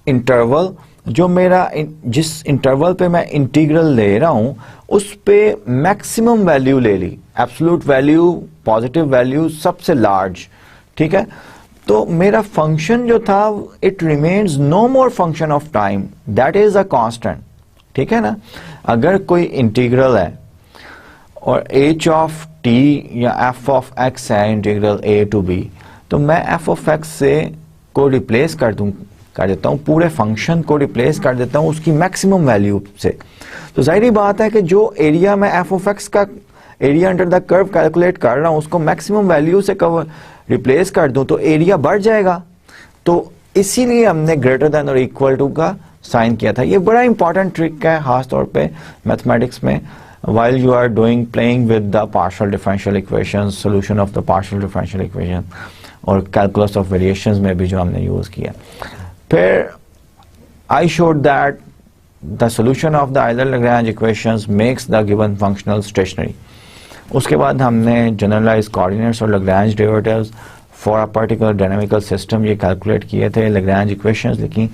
[SPEAKER 1] इंटरवल, जो मेरा जिस इंटरवल पे मैं इंटीग्रल ले रहा हूं उस पे मैक्सिमम वैल्यू ले ली, एब्सोल्यूट वैल्यू, पॉजिटिव वैल्यू सबसे लार्ज, ठीक है। तो मेरा फंक्शन जो था it remains no more function of time, that is a constant, ठीक है ना। अगर कोई इंटीग्रल है और h ऑफ t या f ऑफ x है इंटीग्रल a टू b, तो मैं f ऑफ x से को रिप्लेस कर देता हूँ, पूरे फंक्शन को रिप्लेस कर देता हूँ उसकी मैक्सिमम वैल्यू से। तो जाहिर बात है कि जो एरिया मैं f ऑफ x का area under the curve calculate कर रहा हूँ उसको मैक्सिमम वैल्यू से रिप्लेस कर दूं तो एरिया बढ़ जाएगा। तो इसीलिए हमने ग्रेटर देन और इक्वल टू का साइन किया था। ये बड़ा इंपॉर्टेंट ट्रिक है खास तौर पे मैथमेटिक्स में, while you are playing with the partial differential equations, solution of the partial differential equation, और calculus of variations में भी जो हमने यूज किया। फिर I showed that the solution of the Euler-Lagrange equations makes the given functional stationary। उसके बाद हमने generalized coordinates और Lagrange derivatives for a particular dynamical system ये कैलकुलेट किए थे, Lagrange equations लिखी।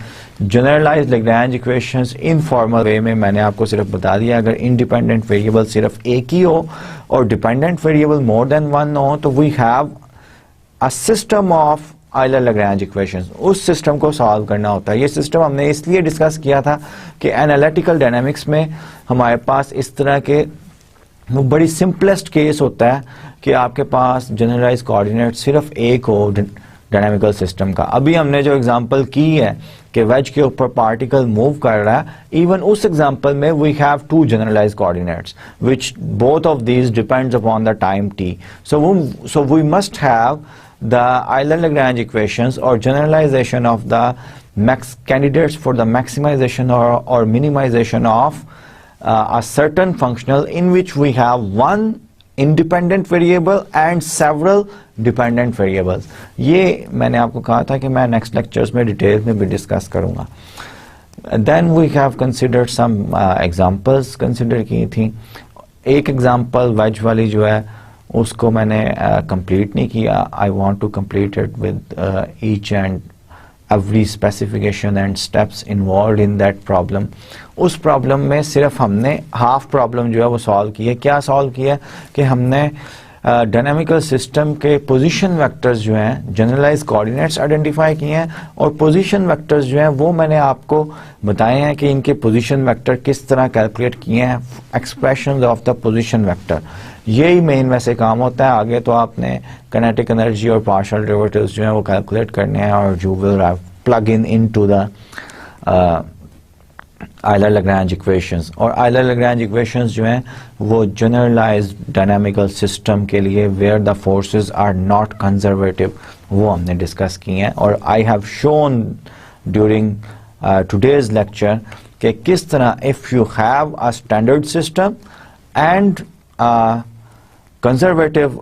[SPEAKER 1] Generalized Lagrange equations informal way में मैंने आपको सिर्फ बता दिया, अगर independent variable सिर्फ एक ही हो और dependent variable more than one हो तो we have a system of Euler-Lagrange equations, उस सिस्टम को सॉल्व करना होता है। ये सिस्टम हमने इसलिए डिस्कस किया था कि एनालिटिकल डायनामिक्स में हमारे पास इस तरह के बड़ी सिंपलेस्ट केस होता है कि आपके पास जनरलाइज कोऑर्डिनेट सिर्फ एक हो डायनामिकल सिस्टम का। अभी हमने जो एग्जांपल की है कि वेज के ऊपर पार्टिकल मूव कर रहा है, इवन उस एग्जांपल में we have two generalize coordinates which both of these depends upon the time t। So we must have the Euler-Lagrange equations or generalization of the candidates for the maximization or minimization of a certain functional in which we have one independent variable and several dependent variables। ये मैंने आपको कहा था कि मैं next lectures में detail में भी डिस्कस करूंगा। Then we have considered some examples consider की थी। एक एग्जाम्पल वेज वाली जो है उसको मैंने कंप्लीट नहीं किया. I want to complete it with each and every specification and steps involve in that problem. उस प्रॉब्लम में सिर्फ हमने हाफ प्रॉब्लम जो है वो सॉल्व की है. क्या सॉल्व किया कि हमने डायनामिकल सिस्टम के पोजीशन वेक्टर्स जो हैं जनरलाइज कोऑर्डिनेट्स आइडेंटिफाई किए हैं, और पोजीशन वेक्टर्स जो हैं वो मैंने आपको बताए हैं कि इनके पोजीशन वेक्टर किस तरह कैलकुलेट किए हैं, expression of the position vector. यही मेन वैसे काम होता है. आगे तो आपने काइनेटिक एनर्जी और पार्शियल डेरिवेटिव्स जो हैं वो कैलकुलेट करने हैं, और you will plug into the Euler-Lagrange equations. और Euler-Lagrange इक्वेशंस जो हैं वो जनरलाइज्ड डायनामिकल सिस्टम के लिए where the forces are not conservative वो हमने डिस्कस किए हैं. और I have shown during today's lecture कि किस तरह if you have a standard system and conservative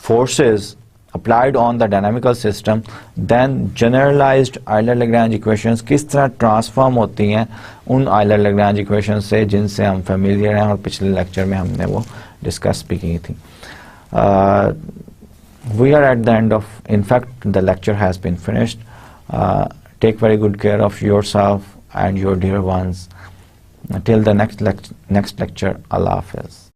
[SPEAKER 1] forces applied on the dynamical system, then generalized Euler-Lagrange equations किस तरह ट्रांसफॉर्म होती हैं उन Euler-Lagrange equations से जिनसे हम फेमिलियर हैं, और पिछले लेक्चर में हमने वो डिस्कस भी की थी. We are at the end of, in fact the lecture has been finished. Take very good care of yourself and your dear ones. Till the next lecture, Allah Hafiz.